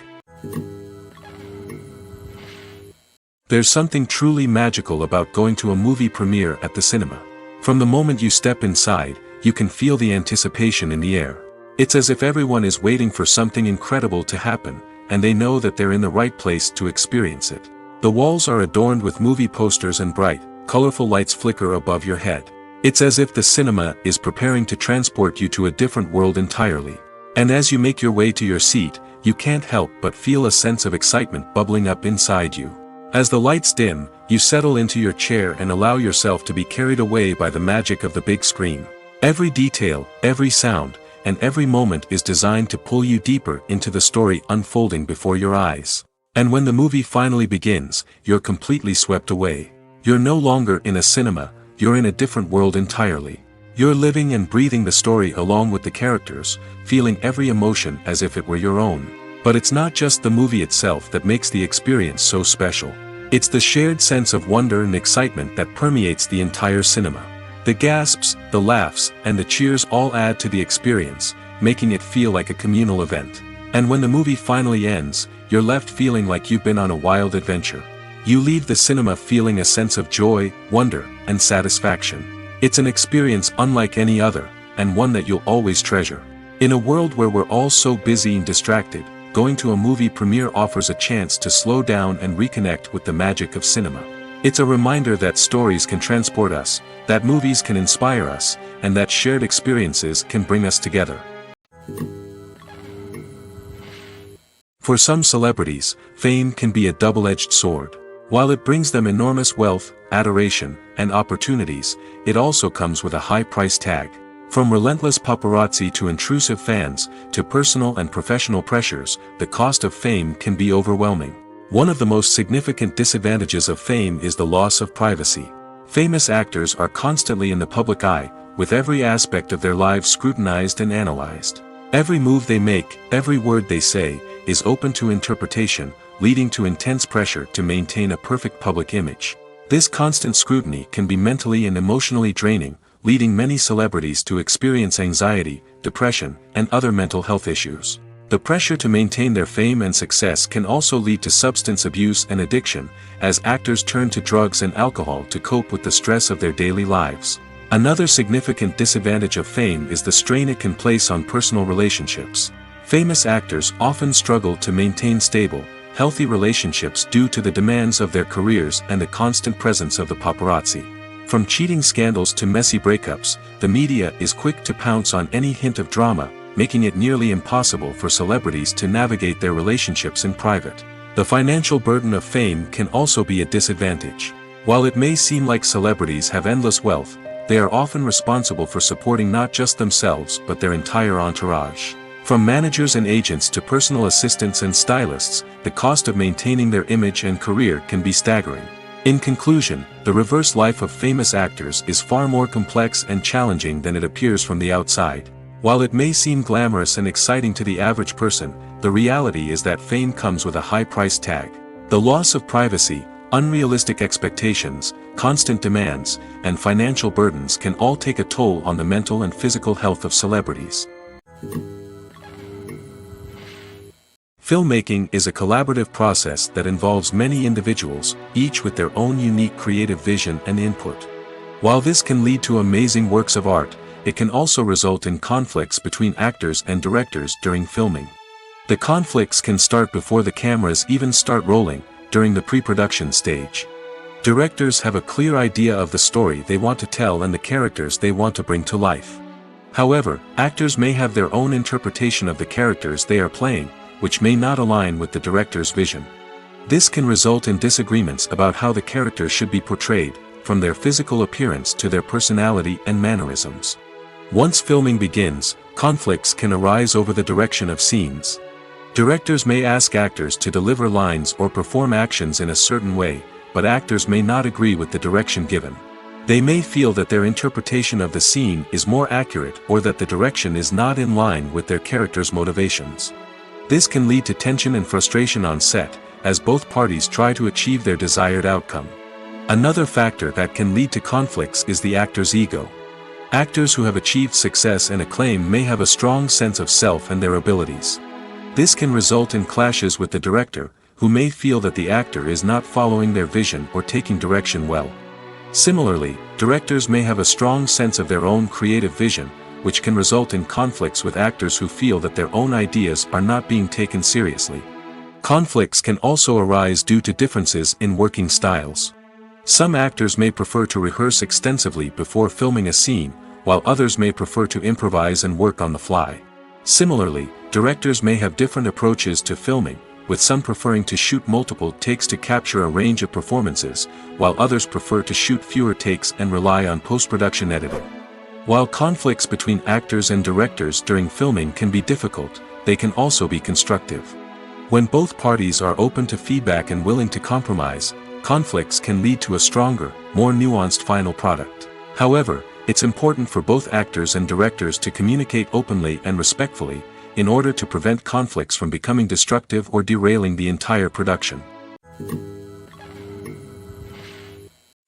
There's something truly magical about going to a movie premiere at the cinema. From the moment you step inside, you can feel the anticipation in the air. It's as if everyone is waiting for something incredible to happen, and they know that they're in the right place to experience it. The walls are adorned with movie posters and bright, colorful lights flicker above your head. It's as if the cinema is preparing to transport you to a different world entirely. And as you make your way to your seat, you can't help but feel a sense of excitement bubbling up inside you. As the lights dim, you settle into your chair and allow yourself to be carried away by the magic of the big screen. Every detail, every sound, and every moment is designed to pull you deeper into the story unfolding before your eyes. And when the movie finally begins, you're completely swept away. You're no longer in a cinema, you're in a different world entirely. You're living and breathing the story along with the characters, feeling every emotion as if it were your own. But it's not just the movie itself that makes the experience so special. It's the shared sense of wonder and excitement that permeates the entire cinema. The gasps, the laughs, and the cheers all add to the experience, making it feel like a communal event. And when the movie finally ends, you're left feeling like you've been on a wild adventure. You leave the cinema feeling a sense of joy, wonder, and satisfaction. It's an experience unlike any other, and one that you'll always treasure. In a world where we're all so busy and distracted, going to a movie premiere offers a chance to slow down and reconnect with the magic of cinema. It's a reminder that stories can transport us, that movies can inspire us, and that shared experiences can bring us together. For some celebrities, fame can be a double-edged sword. While it brings them enormous wealth, adoration, and opportunities, it also comes with a high price tag. From relentless paparazzi to intrusive fans, to personal and professional pressures, the cost of fame can be overwhelming. One of the most significant disadvantages of fame is the loss of privacy. Famous actors are constantly in the public eye, with every aspect of their lives scrutinized and analyzed. Every move they make, every word they say, is open to interpretation, leading to intense pressure to maintain a perfect public image. This constant scrutiny can be mentally and emotionally draining, leading many celebrities to experience anxiety, depression, and other mental health issues. The pressure to maintain their fame and success can also lead to substance abuse and addiction, as actors turn to drugs and alcohol to cope with the stress of their daily lives. Another significant disadvantage of fame is the strain it can place on personal relationships. Famous actors often struggle to maintain stable, healthy relationships due to the demands of their careers and the constant presence of the paparazzi. From cheating scandals to messy breakups, the media is quick to pounce on any hint of drama, making it nearly impossible for celebrities to navigate their relationships in private. The financial burden of fame can also be a disadvantage. While it may seem like celebrities have endless wealth, they are often responsible for supporting not just themselves but their entire entourage. From managers and agents to personal assistants and stylists, the cost of maintaining their image and career can be staggering. In conclusion, the reverse life of famous actors is far more complex and challenging than it appears from the outside. While it may seem glamorous and exciting to the average person, the reality is that fame comes with a high price tag. The loss of privacy, unrealistic expectations, constant demands, and financial burdens can all take a toll on the mental and physical health of celebrities. Filmmaking is a collaborative process that involves many individuals, each with their own unique creative vision and input. While this can lead to amazing works of art, it can also result in conflicts between actors and directors during filming. The conflicts can start before the cameras even start rolling, during the pre-production stage. Directors have a clear idea of the story they want to tell and the characters they want to bring to life. However, actors may have their own interpretation of the characters they are playing, which may not align with the director's vision. This can result in disagreements about how the characters should be portrayed, from their physical appearance to their personality and mannerisms. Once filming begins, conflicts can arise over the direction of scenes. Directors may ask actors to deliver lines or perform actions in a certain way, but actors may not agree with the direction given. They may feel that their interpretation of the scene is more accurate or that the direction is not in line with their character's motivations. This can lead to tension and frustration on set, as both parties try to achieve their desired outcome. Another factor that can lead to conflicts is the actor's ego. Actors who have achieved success and acclaim may have a strong sense of self and their abilities. This can result in clashes with the director, who may feel that the actor is not following their vision or taking direction well. Similarly, directors may have a strong sense of their own creative vision, which can result in conflicts with actors who feel that their own ideas are not being taken seriously. Conflicts can also arise due to differences in working styles. Some actors may prefer to rehearse extensively before filming a scene, while others may prefer to improvise and work on the fly. Similarly, directors may have different approaches to filming, with some preferring to shoot multiple takes to capture a range of performances, while others prefer to shoot fewer takes and rely on post-production editing. While conflicts between actors and directors during filming can be difficult, they can also be constructive. When both parties are open to feedback and willing to compromise, conflicts can lead to a stronger, more nuanced final product. However, it's important for both actors and directors to communicate openly and respectfully, in order to prevent conflicts from becoming destructive or derailing the entire production.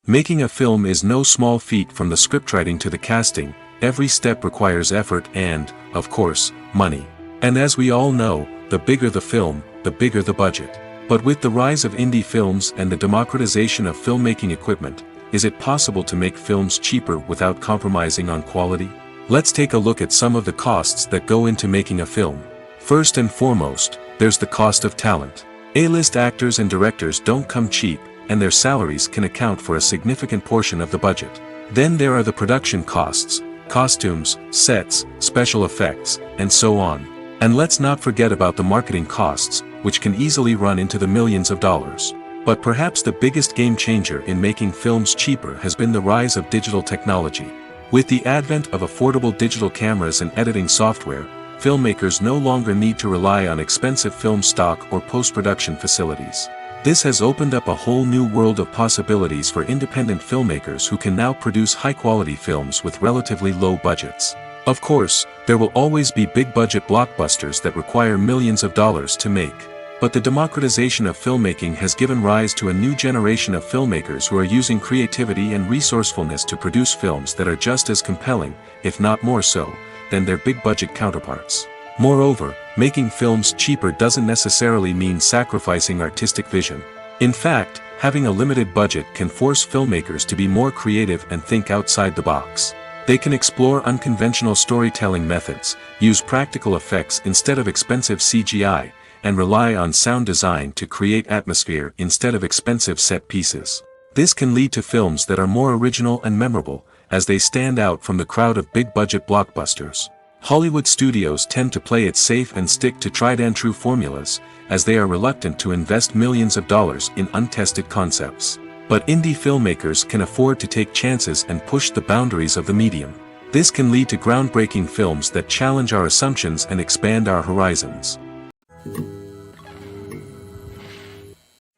Making a film is no small feat. From the scriptwriting to the casting, every step requires effort and, of course, money. And as we all know, the bigger the film, the bigger the budget. But with the rise of indie films and the democratization of filmmaking equipment, is it possible to make films cheaper without compromising on quality? Let's take a look at some of the costs that go into making a film. First and foremost, there's the cost of talent. A-list actors and directors don't come cheap, and their salaries can account for a significant portion of the budget. Then there are the production costs, costumes, sets, special effects, and so on. And let's not forget about the marketing costs, which can easily run into the millions of dollars. But perhaps the biggest game changer in making films cheaper has been the rise of digital technology. With the advent of affordable digital cameras and editing software, filmmakers no longer need to rely on expensive film stock or post-production facilities. This has opened up a whole new world of possibilities for independent filmmakers who can now produce high-quality films with relatively low budgets. Of course, there will always be big-budget blockbusters that require millions of dollars to make. But the democratization of filmmaking has given rise to a new generation of filmmakers who are using creativity and resourcefulness to produce films that are just as compelling, if not more so, than their big-budget counterparts. Moreover, making films cheaper doesn't necessarily mean sacrificing artistic vision. In fact, having a limited budget can force filmmakers to be more creative and think outside the box. They can explore unconventional storytelling methods, use practical effects instead of expensive CGI, and rely on sound design to create atmosphere instead of expensive set pieces. This can lead to films that are more original and memorable, as they stand out from the crowd of big-budget blockbusters. Hollywood studios tend to play it safe and stick to tried-and-true formulas, as they are reluctant to invest millions of dollars in untested concepts. But indie filmmakers can afford to take chances and push the boundaries of the medium. This can lead to groundbreaking films that challenge our assumptions and expand our horizons.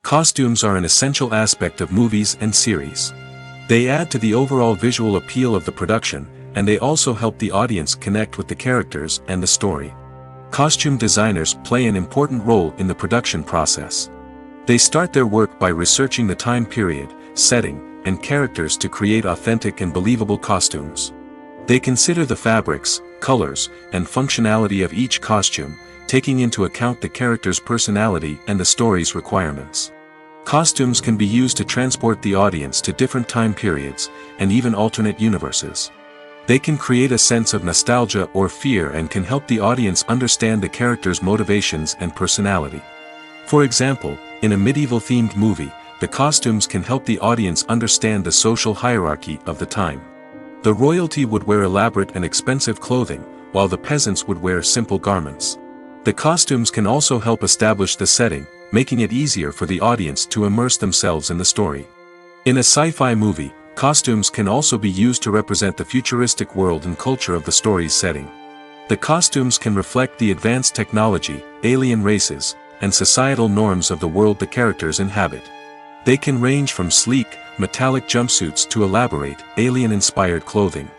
Costumes are an essential aspect of movies and series. They add to the overall visual appeal of the production, and they also help the audience connect with the characters and the story. Costume designers play an important role in the production process. They start their work by researching the time period, setting, and characters to create authentic and believable costumes. They consider the fabrics, colors, and functionality of each costume, taking into account the character's personality and the story's requirements. Costumes can be used to transport the audience to different time periods, and even alternate universes. They can create a sense of nostalgia or fear and can help the audience understand the character's motivations and personality. For example, in a medieval-themed movie, the costumes can help the audience understand the social hierarchy of the time. The royalty would wear elaborate and expensive clothing, while the peasants would wear simple garments. The costumes can also help establish the setting, making it easier for the audience to immerse themselves in the story. In a sci-fi movie, costumes can also be used to represent the futuristic world and culture of the story's setting. The costumes can reflect the advanced technology, alien races, and societal norms of the world the characters inhabit. They can range from sleek, metallic jumpsuits to elaborate, alien-inspired clothing.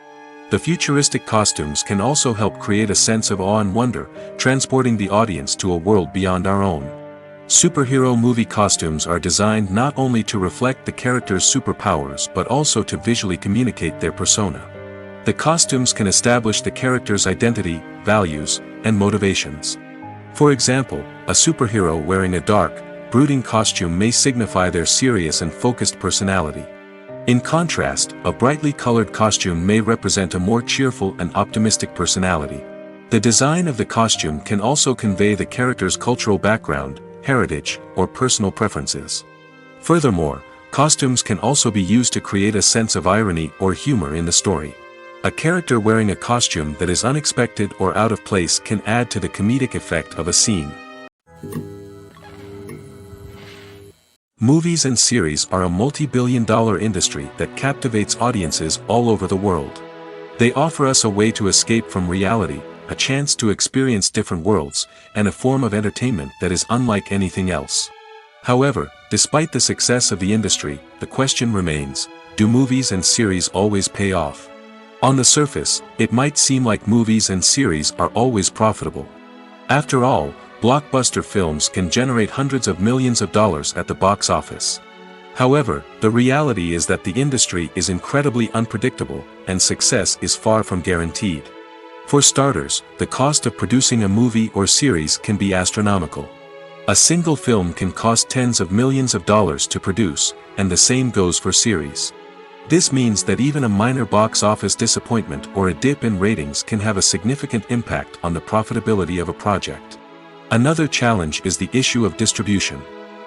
The futuristic costumes can also help create a sense of awe and wonder, transporting the audience to a world beyond our own. Superhero movie costumes are designed not only to reflect the character's superpowers but also to visually communicate their persona. The costumes can establish the character's identity, values, and motivations. For example, a superhero wearing a dark, brooding costume may signify their serious and focused personality. In contrast, a brightly colored costume may represent a more cheerful and optimistic personality. The design of the costume can also convey the character's cultural background, heritage, or personal preferences. Furthermore, Costumes can also be used to create a sense of irony or humor in the story. A character wearing a costume that is unexpected or out of place can add to the comedic effect of a scene. Movies and series are a multi-billion-dollar industry that captivates audiences all over the world. They offer us a way to escape from reality, a chance to experience different worlds, and a form of entertainment that is unlike anything else. However, despite the success of the industry, the question remains, do movies and series always pay off? On the surface, it might seem like movies and series are always profitable. After all, blockbuster films can generate hundreds of millions of dollars at the box office. However, the reality is that the industry is incredibly unpredictable, and success is far from guaranteed. For starters, the cost of producing a movie or series can be astronomical. A single film can cost tens of millions of dollars to produce, and the same goes for series. This means that even a minor box office disappointment or a dip in ratings can have a significant impact on the profitability of a project. Another challenge is the issue of distribution.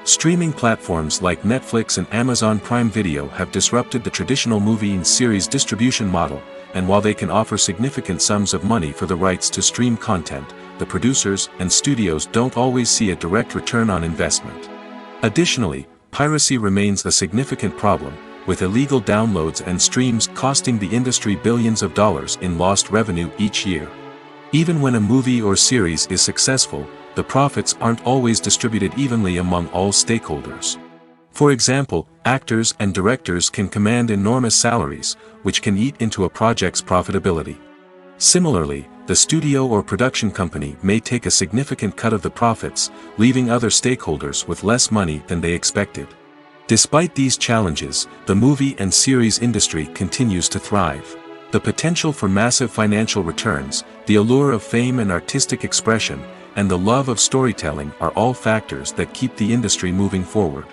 Streaming platforms like Netflix and Amazon Prime Video have disrupted the traditional movie and series distribution model, and while they can offer significant sums of money for the rights to stream content, the producers and studios don't always see a direct return on investment. Additionally, piracy remains a significant problem, with illegal downloads and streams costing the industry billions of dollars in lost revenue each year. Even when a movie or series is successful, the profits aren't always distributed evenly among all stakeholders. For example, actors and directors can command enormous salaries, which can eat into a project's profitability. Similarly, the studio or production company may take a significant cut of the profits, leaving other stakeholders with less money than they expected. Despite these challenges, the movie and series industry continues to thrive. The potential for massive financial returns, the allure of fame and artistic expression, and the love of storytelling are all factors that keep the industry moving forward.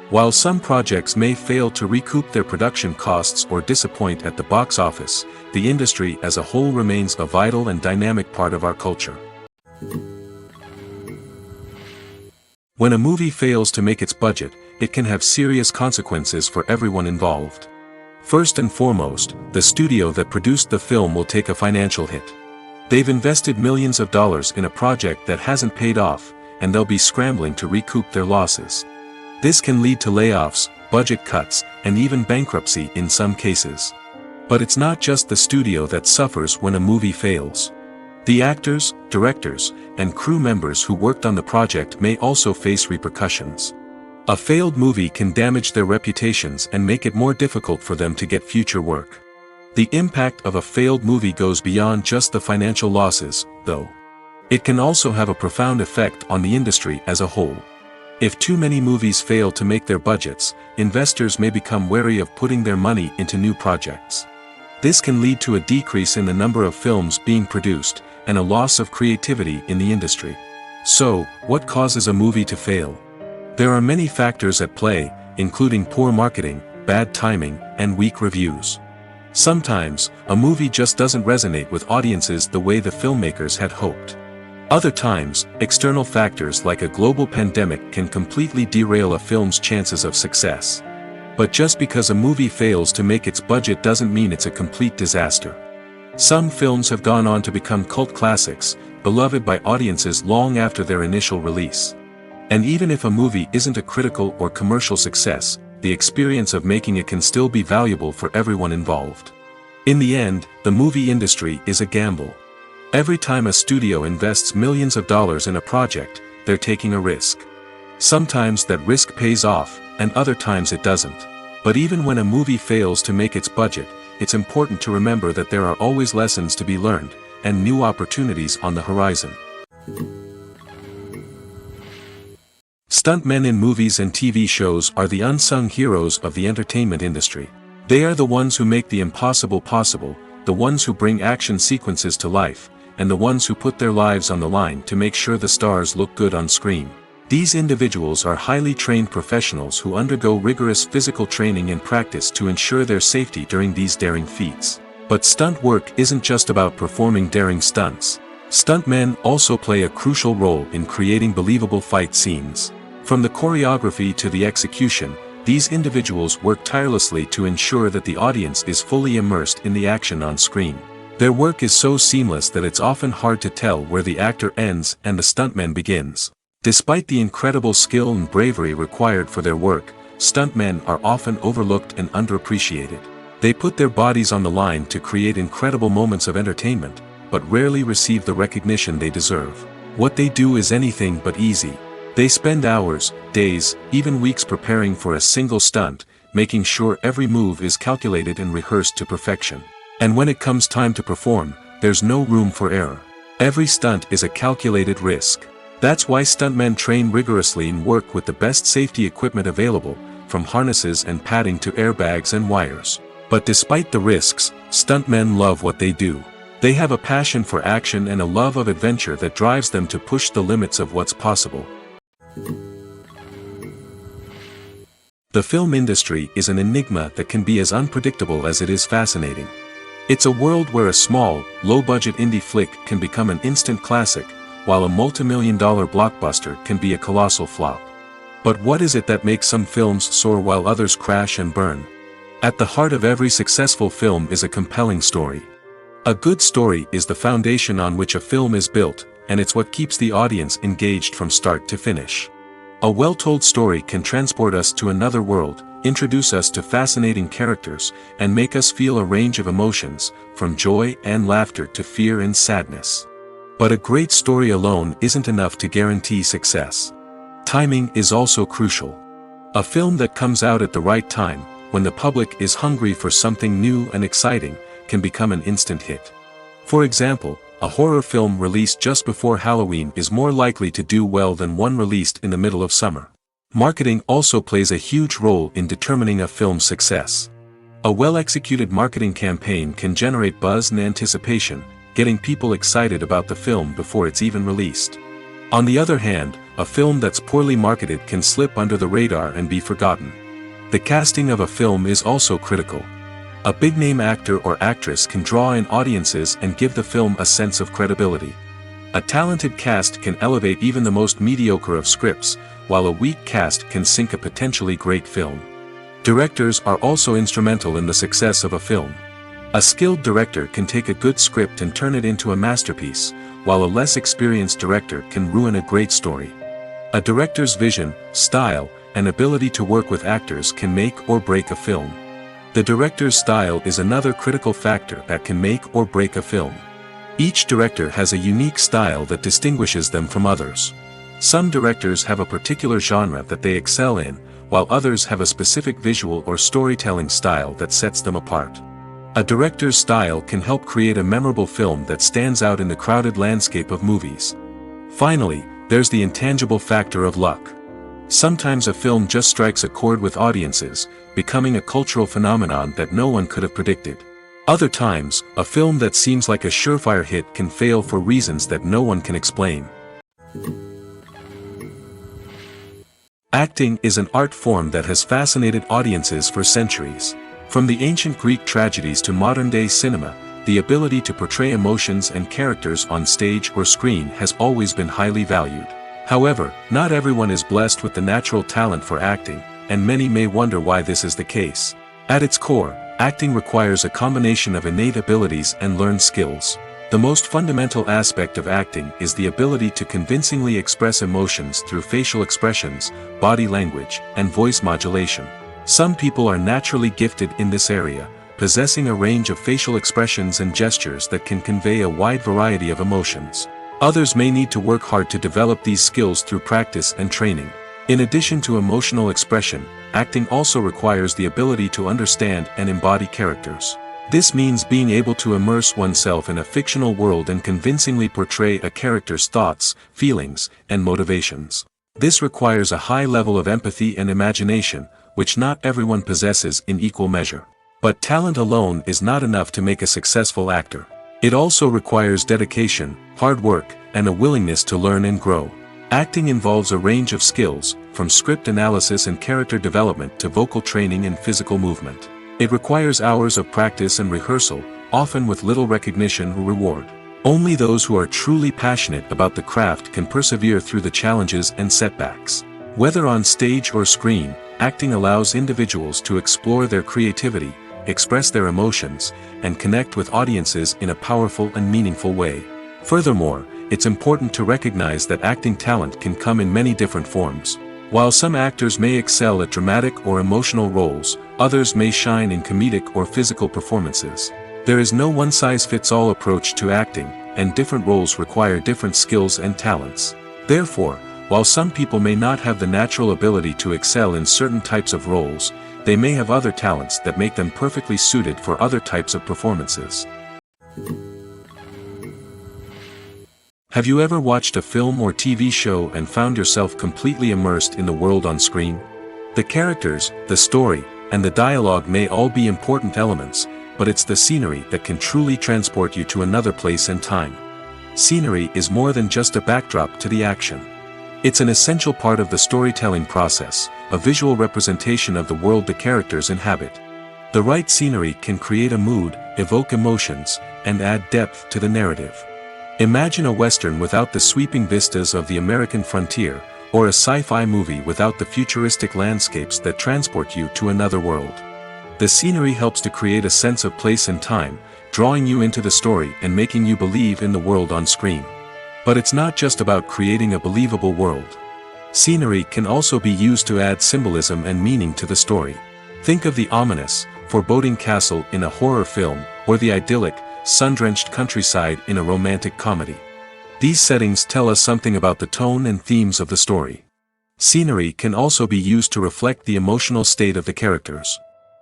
While some projects may fail to recoup their production costs or disappoint at the box office, the industry as a whole remains a vital and dynamic part of our culture. When a movie fails to make its budget, it can have serious consequences for everyone involved. First and foremost, the studio that produced the film will take a financial hit. They've invested millions of dollars in a project that hasn't paid off, and they'll be scrambling to recoup their losses. This can lead to layoffs, budget cuts, and even bankruptcy in some cases. But it's not just the studio that suffers when a movie fails. The actors, directors, and crew members who worked on the project may also face repercussions. A failed movie can damage their reputations and make it more difficult for them to get future work. The impact of a failed movie goes beyond just the financial losses, though. It can also have a profound effect on the industry as a whole. If too many movies fail to make their budgets, investors may become wary of putting their money into new projects. This can lead to a decrease in the number of films being produced, and a loss of creativity in the industry. So, what causes a movie to fail? There are many factors at play, including poor marketing, bad timing, and weak reviews. Sometimes, a movie just doesn't resonate with audiences the way the filmmakers had hoped. Other times, external factors like a global pandemic can completely derail a film's chances of success. But just because a movie fails to make its budget doesn't mean it's a complete disaster. Some films have gone on to become cult classics, beloved by audiences long after their initial release. And even if a movie isn't a critical or commercial success, the experience of making it can still be valuable for everyone involved. In the end, the movie industry is a gamble. Every time a studio invests millions of dollars in a project, they're taking a risk. Sometimes that risk pays off, and other times it doesn't. But even when a movie fails to make its budget, it's important to remember that there are always lessons to be learned, and new opportunities on the horizon. Stuntmen in movies and TV shows are the unsung heroes of the entertainment industry. They are the ones who make the impossible possible, the ones who bring action sequences to life, and the ones who put their lives on the line to make sure the stars look good on screen. These individuals are highly trained professionals who undergo rigorous physical training and practice to ensure their safety during these daring feats. But stunt work isn't just about performing daring stunts. Stuntmen also play a crucial role in creating believable fight scenes. From the choreography to the execution, These individuals work tirelessly to ensure that the audience is fully immersed in the action on screen. Their work is so seamless that it's often hard to tell where the actor ends and the stuntman begins. Despite the incredible skill and bravery required for their work, stuntmen are often overlooked and underappreciated. They put their bodies on the line to create incredible moments of entertainment, but rarely receive the recognition they deserve. What they do is anything but easy. They spend hours, days, even weeks preparing for a single stunt, making sure every move is calculated and rehearsed to perfection. And when it comes time to perform, there's no room for error. Every stunt is a calculated risk. That's why stuntmen train rigorously and work with the best safety equipment available, from harnesses and padding to airbags and wires. But despite the risks, stuntmen love what they do. They have a passion for action and a love of adventure that drives them to push the limits of what's possible. The film industry is an enigma that can be as unpredictable as it is fascinating. It's a world where a small, low-budget indie flick can become an instant classic, while a multi-million-dollar blockbuster can be a colossal flop. But what is it that makes some films soar while others crash and burn? At the heart of every successful film is a compelling story. A good story is the foundation on which a film is built, and it's what keeps the audience engaged from start to finish. A well-told story can transport us to another world, introduce us to fascinating characters, and make us feel a range of emotions, from joy and laughter to fear and sadness. But a great story alone isn't enough to guarantee success. Timing is also crucial. A film that comes out at the right time, when the public is hungry for something new and exciting, can become an instant hit. For example, a horror film released just before Halloween is more likely to do well than one released in the middle of summer. Marketing also plays a huge role in determining a film's success. A well-executed marketing campaign can generate buzz and anticipation, getting people excited about the film before it's even released. On the other hand, a film that's poorly marketed can slip under the radar and be forgotten. The casting of a film is also critical. A big-name actor or actress can draw in audiences and give the film a sense of credibility. A talented cast can elevate even the most mediocre of scripts, while a weak cast can sink a potentially great film. Directors are also instrumental in the success of a film. A skilled director can take a good script and turn it into a masterpiece, while a less experienced director can ruin a great story. A director's vision, style, and ability to work with actors can make or break a film. The director's style is another critical factor that can make or break a film. Each director has a unique style that distinguishes them from others. Some directors have a particular genre that they excel in, while others have a specific visual or storytelling style that sets them apart. A director's style can help create a memorable film that stands out in the crowded landscape of movies. Finally, there's the intangible factor of luck. Sometimes a film just strikes a chord with audiences, becoming a cultural phenomenon that no one could have predicted. Other times, a film that seems like a surefire hit can fail for reasons that no one can explain. Acting is an art form that has fascinated audiences for centuries. From the ancient Greek tragedies to modern-day cinema, the ability to portray emotions and characters on stage or screen has always been highly valued. However, not everyone is blessed with the natural talent for acting, and many may wonder why this is the case. At its core, acting requires a combination of innate abilities and learned skills. The most fundamental aspect of acting is the ability to convincingly express emotions through facial expressions, body language, and voice modulation. Some people are naturally gifted in this area, possessing a range of facial expressions and gestures that can convey a wide variety of emotions. Others may need to work hard to develop these skills through practice and training. In addition to emotional expression, acting also requires the ability to understand and embody characters. This means being able to immerse oneself in a fictional world and convincingly portray a character's thoughts, feelings, and motivations. This requires a high level of empathy and imagination, which not everyone possesses in equal measure. But talent alone is not enough to make a successful actor. It also requires dedication, hard work, and a willingness to learn and grow. Acting involves a range of skills, from script analysis and character development to vocal training and physical movement. It requires hours of practice and rehearsal, often with little recognition or reward. Only those who are truly passionate about the craft can persevere through the challenges and setbacks. Whether on stage or screen, acting allows individuals to explore their creativity, express their emotions, and connect with audiences in a powerful and meaningful way. Furthermore, it's important to recognize that acting talent can come in many different forms. While some actors may excel at dramatic or emotional roles, others may shine in comedic or physical performances. There is no one-size-fits-all approach to acting, and different roles require different skills and talents. Therefore, while some people may not have the natural ability to excel in certain types of roles, they may have other talents that make them perfectly suited for other types of performances. Have you ever watched a film or TV show and found yourself completely immersed in the world on screen? The characters, the story, and the dialogue may all be important elements, but it's the scenery that can truly transport you to another place and time. Scenery is more than just a backdrop to the action. It's an essential part of the storytelling process, a visual representation of the world the characters inhabit. The right scenery can create a mood, evoke emotions, and add depth to the narrative. Imagine a Western without the sweeping vistas of the American frontier, or a sci-fi movie without the futuristic landscapes that transport you to another world. The scenery helps to create a sense of place and time, drawing you into the story and making you believe in the world on screen. But it's not just about creating a believable world. Scenery can also be used to add symbolism and meaning to the story. Think of the ominous, foreboding castle in a horror film, or the idyllic, sun-drenched countryside in a romantic comedy. These settings tell us something about the tone and themes of the story. Scenery can also be used to reflect the emotional state of the characters.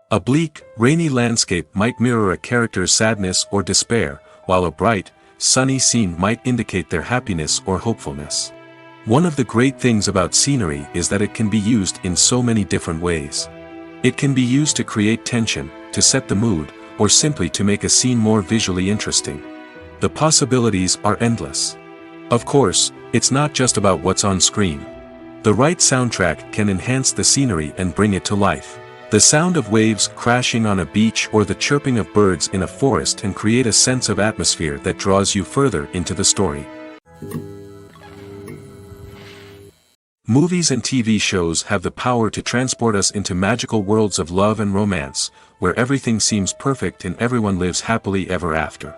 A bleak, rainy landscape might mirror a character's sadness or despair, while a bright, sunny scene might indicate their happiness or hopefulness. One of the great things about scenery is that it can be used in so many different ways. It can be used to create tension, to set the mood, or simply to make a scene more visually interesting. The possibilities are endless. Of course, it's not just about what's on screen. The right soundtrack can enhance the scenery and bring it to life. The sound of waves crashing on a beach or the chirping of birds in a forest can create a sense of atmosphere that draws you further into the story. Movies and TV shows have the power to transport us into magical worlds of love and romance, where everything seems perfect and everyone lives happily ever after.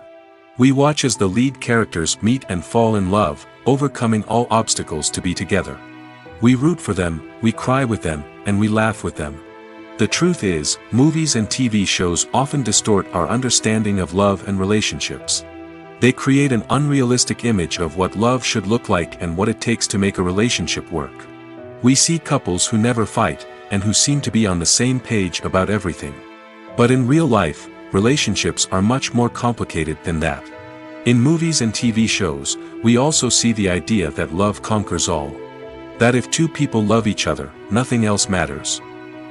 We watch as the lead characters meet and fall in love, overcoming all obstacles to be together. We root for them, we cry with them, and we laugh with them. The truth is, movies and TV shows often distort our understanding of love and relationships. They create an unrealistic image of what love should look like and what it takes to make a relationship work. We see couples who never fight, and who seem to be on the same page about everything. But in real life, relationships are much more complicated than that. In movies and TV shows, we also see the idea that love conquers all. That if two people love each other, nothing else matters.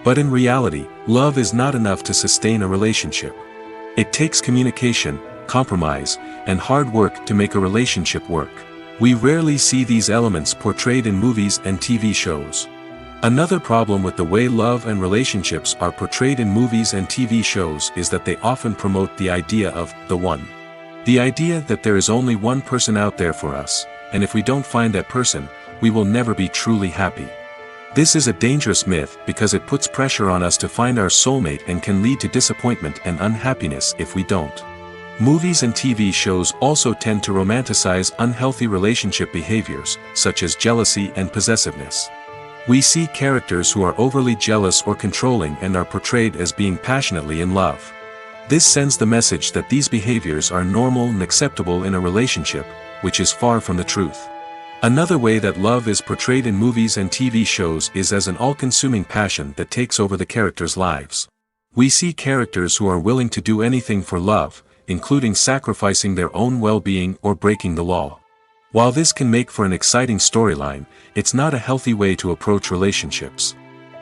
But in reality, love is not enough to sustain a relationship. It takes communication, compromise, and hard work to make a relationship work. We rarely see these elements portrayed in movies and TV shows. Another problem with the way love and relationships are portrayed in movies and TV shows is that they often promote the idea of the one. The idea that there is only one person out there for us, and if we don't find that person, we will never be truly happy. This is a dangerous myth because it puts pressure on us to find our soulmate and can lead to disappointment and unhappiness if we don't. Movies and TV shows also tend to romanticize unhealthy relationship behaviors, such as jealousy and possessiveness. We see characters who are overly jealous or controlling and are portrayed as being passionately in love. This sends the message that these behaviors are normal and acceptable in a relationship, which is far from the truth. Another way that love is portrayed in movies and TV shows is as an all-consuming passion that takes over the characters' lives. We see characters who are willing to do anything for love, including sacrificing their own well-being or breaking the law. While this can make for an exciting storyline, it's not a healthy way to approach relationships.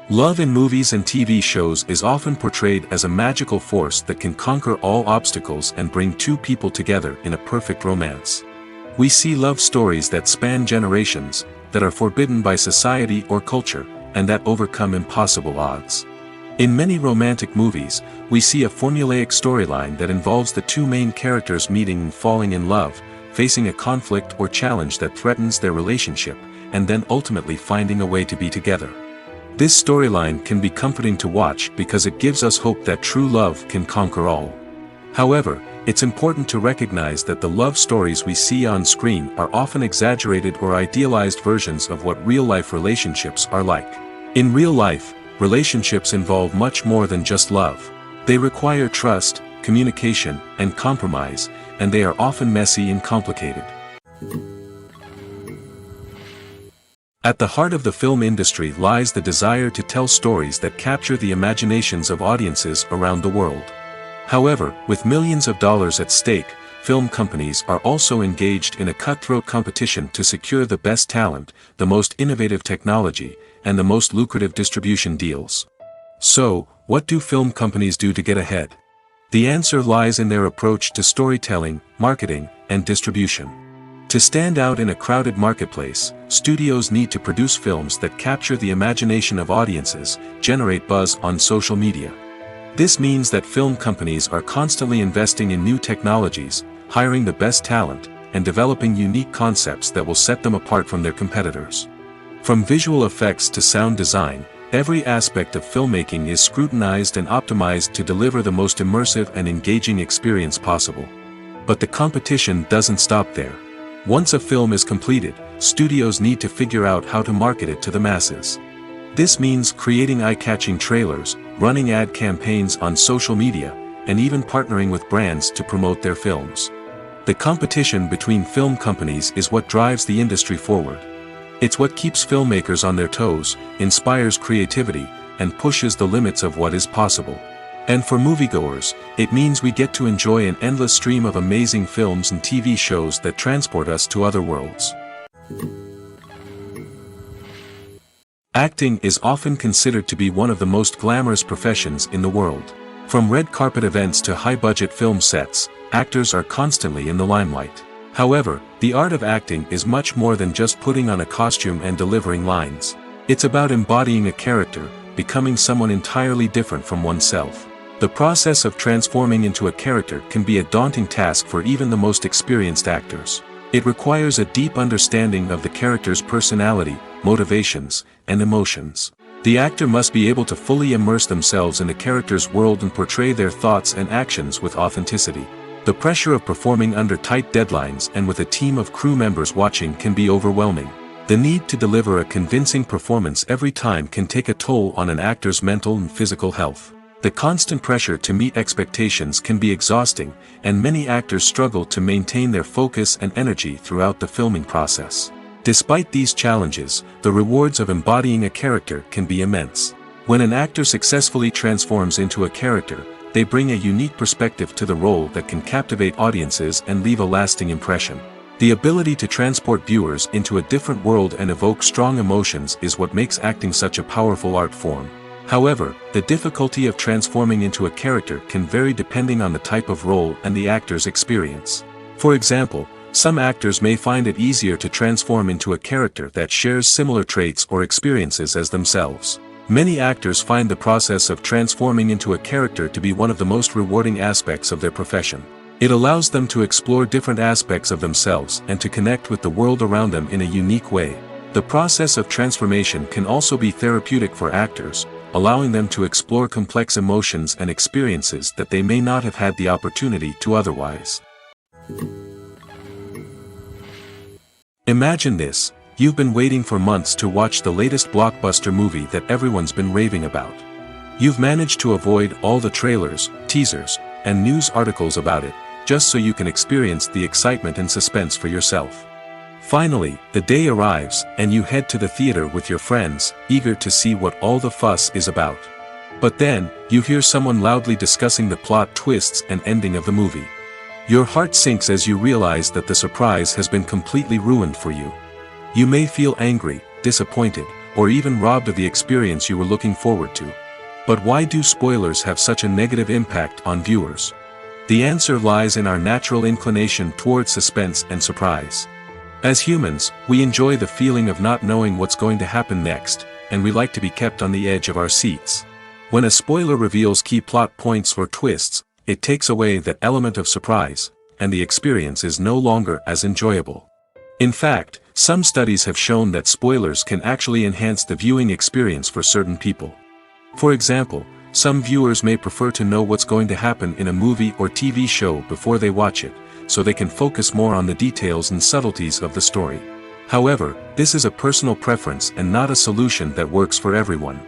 Love in movies and TV shows is often portrayed as a magical force that can conquer all obstacles and bring two people together in a perfect romance. We see love stories that span generations, that are forbidden by society or culture, and that overcome impossible odds. In many romantic movies, we see a formulaic storyline that involves the two main characters meeting and falling in love, facing a conflict or challenge that threatens their relationship, and then ultimately finding a way to be together. This storyline can be comforting to watch because it gives us hope that true love can conquer all. However, it's important to recognize that the love stories we see on screen are often exaggerated or idealized versions of what real-life relationships are like. In real life, relationships involve much more than just love. They require trust, communication, and compromise, and they are often messy and complicated. At the heart of the film industry lies the desire to tell stories that capture the imaginations of audiences around the world. However, with millions of dollars at stake, film companies are also engaged in a cutthroat competition to secure the best talent, the most innovative technology, and the most lucrative distribution deals. So, what do film companies do to get ahead? The answer lies in their approach to storytelling, marketing, and distribution. To stand out in a crowded marketplace, studios need to produce films that capture the imagination of audiences, generate buzz on social media. This means that film companies are constantly investing in new technologies, hiring the best talent, and developing unique concepts that will set them apart from their competitors. From visual effects to sound design, every aspect of filmmaking is scrutinized and optimized to deliver the most immersive and engaging experience possible. But the competition doesn't stop there. Once a film is completed, studios need to figure out how to market it to the masses. This means creating eye-catching trailers, running ad campaigns on social media, and even partnering with brands to promote their films. The competition between film companies is what drives the industry forward. It's what keeps filmmakers on their toes, inspires creativity, and pushes the limits of what is possible. And for moviegoers, it means we get to enjoy an endless stream of amazing films and TV shows that transport us to other worlds. Acting is often considered to be one of the most glamorous professions in the world. From red carpet events to high-budget film sets, actors are constantly in the limelight. However, the art of acting is much more than just putting on a costume and delivering lines. It's about embodying a character, becoming someone entirely different from oneself. The process of transforming into a character can be a daunting task for even the most experienced actors. It requires a deep understanding of the character's personality, motivations, and emotions. The actor must be able to fully immerse themselves in the character's world and portray their thoughts and actions with authenticity. The pressure of performing under tight deadlines and with a team of crew members watching can be overwhelming. The need to deliver a convincing performance every time can take a toll on an actor's mental and physical health. The constant pressure to meet expectations can be exhausting, and many actors struggle to maintain their focus and energy throughout the filming process. Despite these challenges, the rewards of embodying a character can be immense. When an actor successfully transforms into a character, they bring a unique perspective to the role that can captivate audiences and leave a lasting impression. The ability to transport viewers into a different world and evoke strong emotions is what makes acting such a powerful art form. However, the difficulty of transforming into a character can vary depending on the type of role and the actor's experience. For example, some actors may find it easier to transform into a character that shares similar traits or experiences as themselves. Many actors find the process of transforming into a character to be one of the most rewarding aspects of their profession. It allows them to explore different aspects of themselves and to connect with the world around them in a unique way. The process of transformation can also be therapeutic for actors, allowing them to explore complex emotions and experiences that they may not have had the opportunity to otherwise. Imagine this: you've been waiting for months to watch the latest blockbuster movie that everyone's been raving about. You've managed to avoid all the trailers, teasers, and news articles about it, just so you can experience the excitement and suspense for yourself. Finally, the day arrives, and you head to the theater with your friends, eager to see what all the fuss is about. But then, you hear someone loudly discussing the plot twists and ending of the movie. Your heart sinks as you realize that the surprise has been completely ruined for you. You may feel angry, disappointed, or even robbed of the experience you were looking forward to. But why do spoilers have such a negative impact on viewers? The answer lies in our natural inclination towards suspense and surprise. As humans, we enjoy the feeling of not knowing what's going to happen next, and we like to be kept on the edge of our seats. When a spoiler reveals key plot points or twists, it takes away that element of surprise, and the experience is no longer as enjoyable. In fact, Some studies have shown that spoilers can actually enhance the viewing experience for certain people. For example, some viewers may prefer to know what's going to happen in a movie or TV show before they watch it, so they can focus more on the details and subtleties of the story. However, this is a personal preference and not a solution that works for everyone.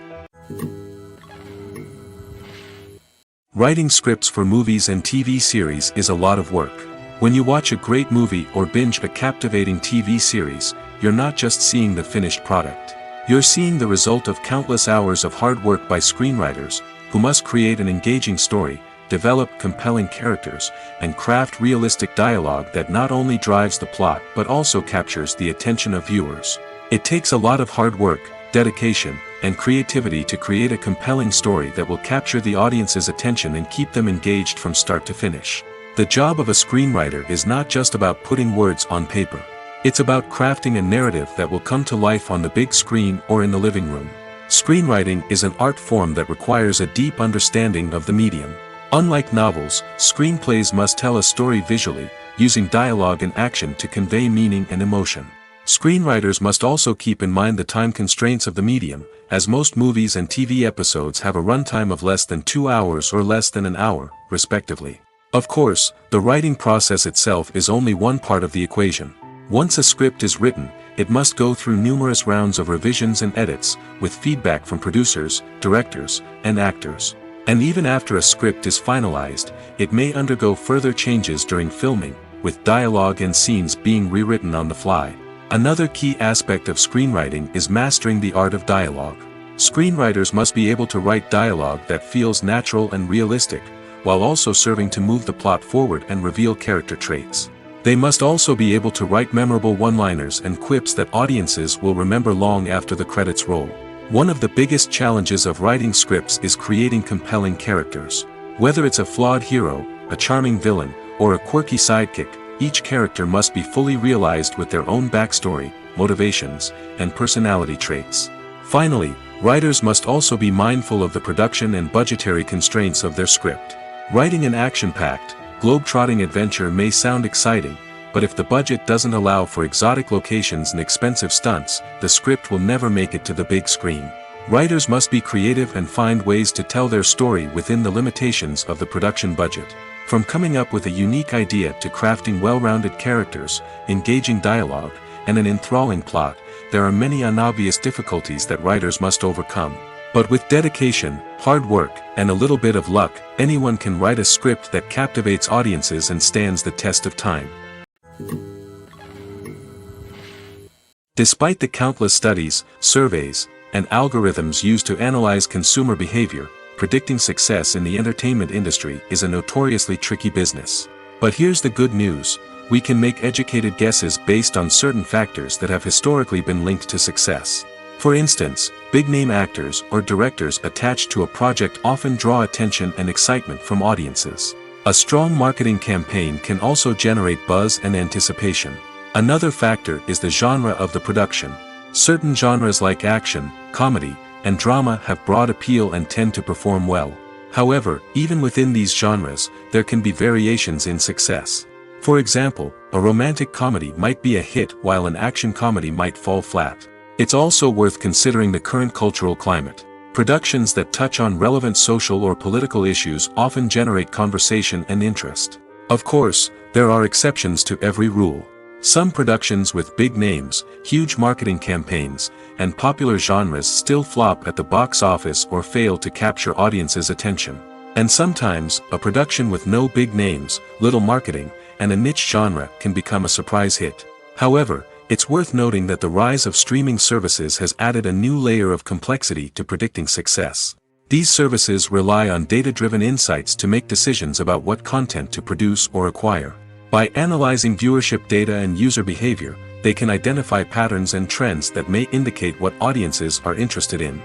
Writing scripts for movies and TV series is a lot of work. When you watch a great movie or binge a captivating TV series, you're not just seeing the finished product. You're seeing the result of countless hours of hard work by screenwriters, who must create an engaging story, develop compelling characters, and craft realistic dialogue that not only drives the plot but also captures the attention of viewers. It takes a lot of hard work, dedication, and creativity to create a compelling story that will capture the audience's attention and keep them engaged from start to finish. The job of a screenwriter is not just about putting words on paper. It's about crafting a narrative that will come to life on the big screen or in the living room. Screenwriting is an art form that requires a deep understanding of the medium. Unlike novels, screenplays must tell a story visually, using dialogue and action to convey meaning and emotion. Screenwriters must also keep in mind the time constraints of the medium, as most movies and TV episodes have a runtime of less than 2 hours or less than an hour, respectively. Of course, the writing process itself is only one part of the equation. Once a script is written, it must go through numerous rounds of revisions and edits, with feedback from producers, directors, and actors. And even after a script is finalized, it may undergo further changes during filming, with dialogue and scenes being rewritten on the fly. Another key aspect of screenwriting is mastering the art of dialogue. Screenwriters must be able to write dialogue that feels natural and realistic, while also serving to move the plot forward and reveal character traits. They must also be able to write memorable one-liners and quips that audiences will remember long after the credits roll. One of the biggest challenges of writing scripts is creating compelling characters. Whether it's a flawed hero, a charming villain, or a quirky sidekick, each character must be fully realized with their own backstory, motivations, and personality traits. Finally, writers must also be mindful of the production and budgetary constraints of their script. Writing an action-packed, globe-trotting adventure may sound exciting, but if the budget doesn't allow for exotic locations and expensive stunts, the script will never make it to the big screen. Writers must be creative and find ways to tell their story within the limitations of the production budget. From coming up with a unique idea to crafting well-rounded characters, engaging dialogue, and an enthralling plot, there are many unobvious difficulties that writers must overcome. But with dedication, hard work, and a little bit of luck, anyone can write a script that captivates audiences and stands the test of time. Despite the countless studies, surveys, and algorithms used to analyze consumer behavior, predicting success in the entertainment industry is a notoriously tricky business. But here's the good news: we can make educated guesses based on certain factors that have historically been linked to success. For instance, big-name actors or directors attached to a project often draw attention and excitement from audiences. A strong marketing campaign can also generate buzz and anticipation. Another factor is the genre of the production. Certain genres like action, comedy, and drama have broad appeal and tend to perform well. However, even within these genres, there can be variations in success. For example, a romantic comedy might be a hit while an action comedy might fall flat. It's also worth considering the current cultural climate. Productions that touch on relevant social or political issues often generate conversation and interest. Of course, there are exceptions to every rule. Some productions with big names, huge marketing campaigns, and popular genres still flop at the box office or fail to capture audiences' attention. And sometimes, a production with no big names, little marketing, and a niche genre can become a surprise hit. However, it's worth noting that the rise of streaming services has added a new layer of complexity to predicting success. These services rely on data-driven insights to make decisions about what content to produce or acquire. By analyzing viewership data and user behavior, they can identify patterns and trends that may indicate what audiences are interested in.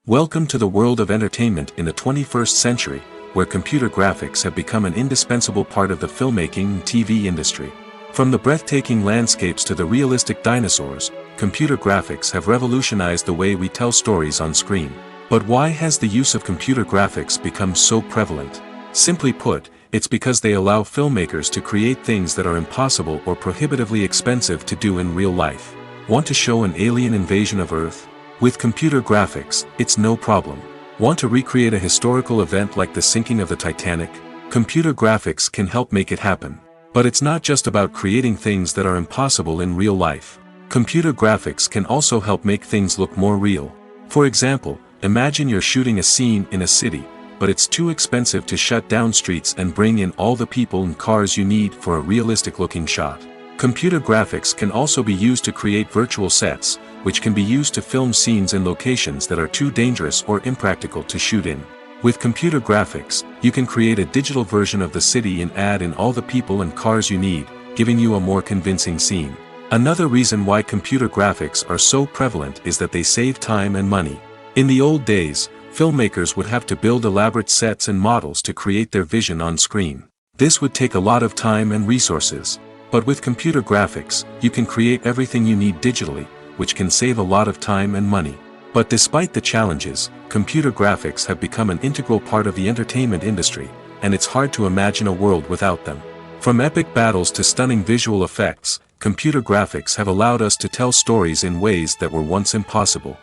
Welcome to the world of entertainment in the 21st century, where computer graphics have become an indispensable part of the filmmaking and TV industry. From the breathtaking landscapes to the realistic dinosaurs, computer graphics have revolutionized the way we tell stories on screen. But why has the use of computer graphics become so prevalent? Simply put, it's because they allow filmmakers to create things that are impossible or prohibitively expensive to do in real life. Want to show an alien invasion of Earth? With computer graphics, it's no problem. Want to recreate a historical event like the sinking of the Titanic? Computer graphics can help make it happen. But it's not just about creating things that are impossible in real life. Computer graphics can also help make things look more real. For example, imagine you're shooting a scene in a city, but it's too expensive to shut down streets and bring in all the people and cars you need for a realistic-looking shot. Computer graphics can also be used to create virtual sets, which can be used to film scenes in locations that are too dangerous or impractical to shoot in. With computer graphics, you can create a digital version of the city and add in all the people and cars you need, giving you a more convincing scene. Another reason why computer graphics are so prevalent is that they save time and money. In the old days, filmmakers would have to build elaborate sets and models to create their vision on screen. This would take a lot of time and resources. But with computer graphics, you can create everything you need digitally, which can save a lot of time and money. But despite the challenges, computer graphics have become an integral part of the entertainment industry, and it's hard to imagine a world without them. From epic battles to stunning visual effects, computer graphics have allowed us to tell stories in ways that were once impossible.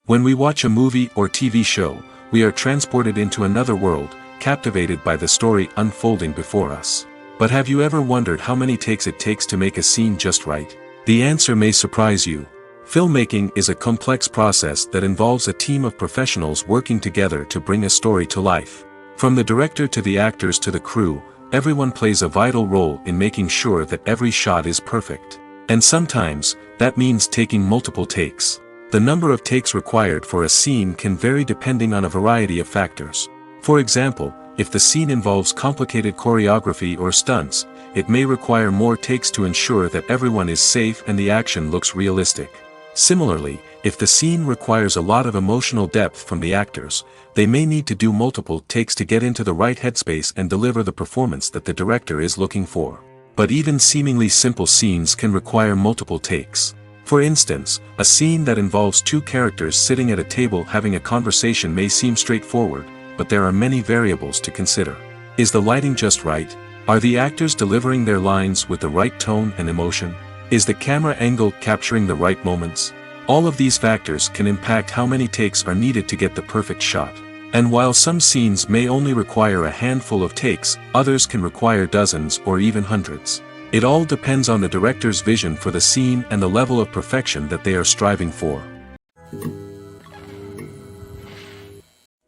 When we watch a movie or TV show, we are transported into another world, captivated by the story unfolding before us. But have you ever wondered how many takes it takes to make a scene just right? The answer may surprise you. Filmmaking is a complex process that involves a team of professionals working together to bring a story to life. From the director to the actors to the crew, everyone plays a vital role in making sure that every shot is perfect. And sometimes, that means taking multiple takes. The number of takes required for a scene can vary depending on a variety of factors. For example, if the scene involves complicated choreography or stunts, it may require more takes to ensure that everyone is safe and the action looks realistic. Similarly, if the scene requires a lot of emotional depth from the actors, they may need to do multiple takes to get into the right headspace and deliver the performance that the director is looking for. But even seemingly simple scenes can require multiple takes. For instance, a scene that involves two characters sitting at a table having a conversation may seem straightforward, but there are many variables to consider. Is the lighting just right? Are the actors delivering their lines with the right tone and emotion? Is the camera angle capturing the right moments? All of these factors can impact how many takes are needed to get the perfect shot. And while some scenes may only require a handful of takes, others can require dozens or even hundreds. It all depends on the director's vision for the scene and the level of perfection that they are striving for.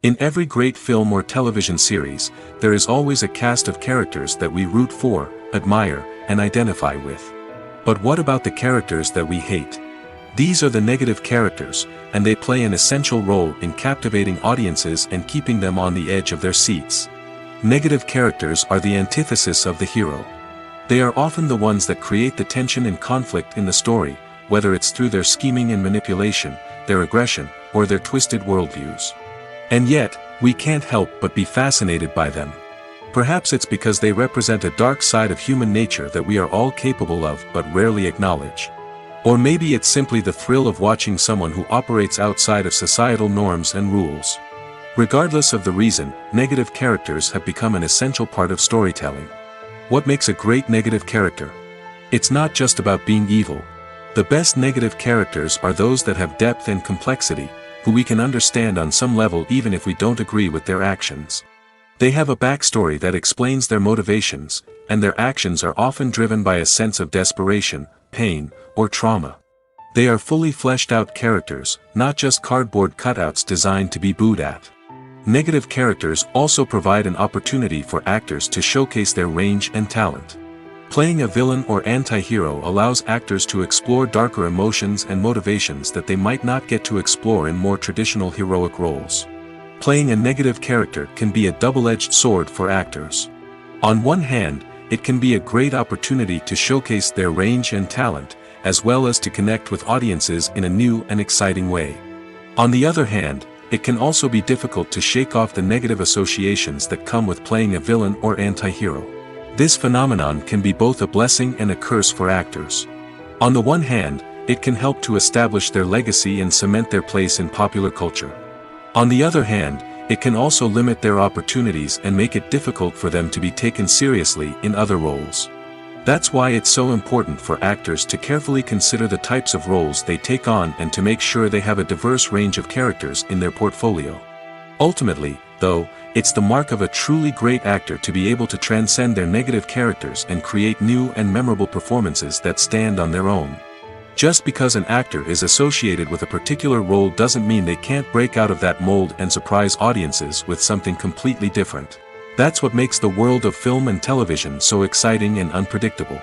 In every great film or television series, there is always a cast of characters that we root for, admire, and identify with. But what about the characters that we hate? These are the negative characters, and they play an essential role in captivating audiences and keeping them on the edge of their seats. Negative characters are the antithesis of the hero. They are often the ones that create the tension and conflict in the story, whether it's through their scheming and manipulation, their aggression, or their twisted worldviews. And yet, we can't help but be fascinated by them. Perhaps it's because they represent a dark side of human nature that we are all capable of but rarely acknowledge. Or maybe it's simply the thrill of watching someone who operates outside of societal norms and rules. Regardless of the reason, negative characters have become an essential part of storytelling. What makes a great negative character? It's not just about being evil. The best negative characters are those that have depth and complexity, who we can understand on some level even if we don't agree with their actions. They have a backstory that explains their motivations, and their actions are often driven by a sense of desperation, pain, or trauma. They are fully fleshed out characters, not just cardboard cutouts designed to be booed at. Negative characters also provide an opportunity for actors to showcase their range and talent. Playing a villain or anti-hero allows actors to explore darker emotions and motivations that they might not get to explore in more traditional heroic roles. Playing a negative character can be a double-edged sword for actors. On one hand, it can be a great opportunity to showcase their range and talent, as well as to connect with audiences in a new and exciting way. On the other hand, it can also be difficult to shake off the negative associations that come with playing a villain or anti-hero. This phenomenon can be both a blessing and a curse for actors. On the one hand, it can help to establish their legacy and cement their place in popular culture. On the other hand, it can also limit their opportunities and make it difficult for them to be taken seriously in other roles. That's why it's so important for actors to carefully consider the types of roles they take on and to make sure they have a diverse range of characters in their portfolio. Ultimately, though, it's the mark of a truly great actor to be able to transcend their negative characters and create new and memorable performances that stand on their own. Just because an actor is associated with a particular role doesn't mean they can't break out of that mold and surprise audiences with something completely different. That's what makes the world of film and television so exciting and unpredictable.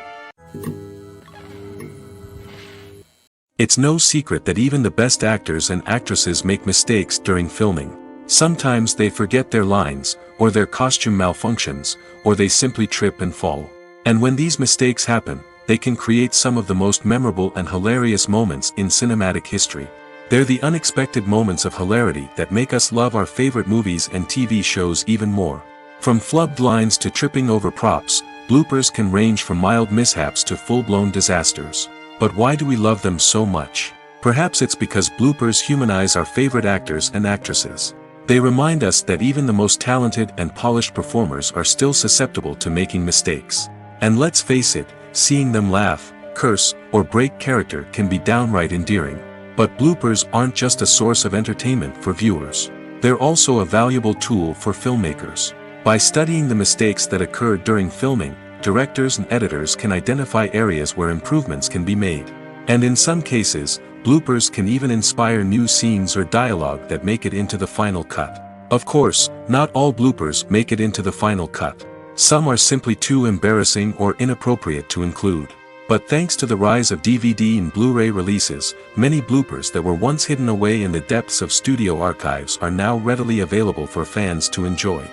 It's no secret that even the best actors and actresses make mistakes during filming. Sometimes they forget their lines, or their costume malfunctions, or they simply trip and fall. And when these mistakes happen, they can create some of the most memorable and hilarious moments in cinematic history. They're the unexpected moments of hilarity that make us love our favorite movies and TV shows even more. From flubbed lines to tripping over props, bloopers can range from mild mishaps to full-blown disasters. But why do we love them so much? Perhaps it's because bloopers humanize our favorite actors and actresses. They remind us that even the most talented and polished performers are still susceptible to making mistakes. And let's face it, seeing them laugh, curse, or break character can be downright endearing. But bloopers aren't just a source of entertainment for viewers. They're also a valuable tool for filmmakers. By studying the mistakes that occurred during filming, directors and editors can identify areas where improvements can be made. And in some cases, bloopers can even inspire new scenes or dialogue that make it into the final cut. Of course, not all bloopers make it into the final cut. Some are simply too embarrassing or inappropriate to include. But thanks to the rise of DVD and Blu-ray releases, many bloopers that were once hidden away in the depths of studio archives are now readily available for fans to enjoy.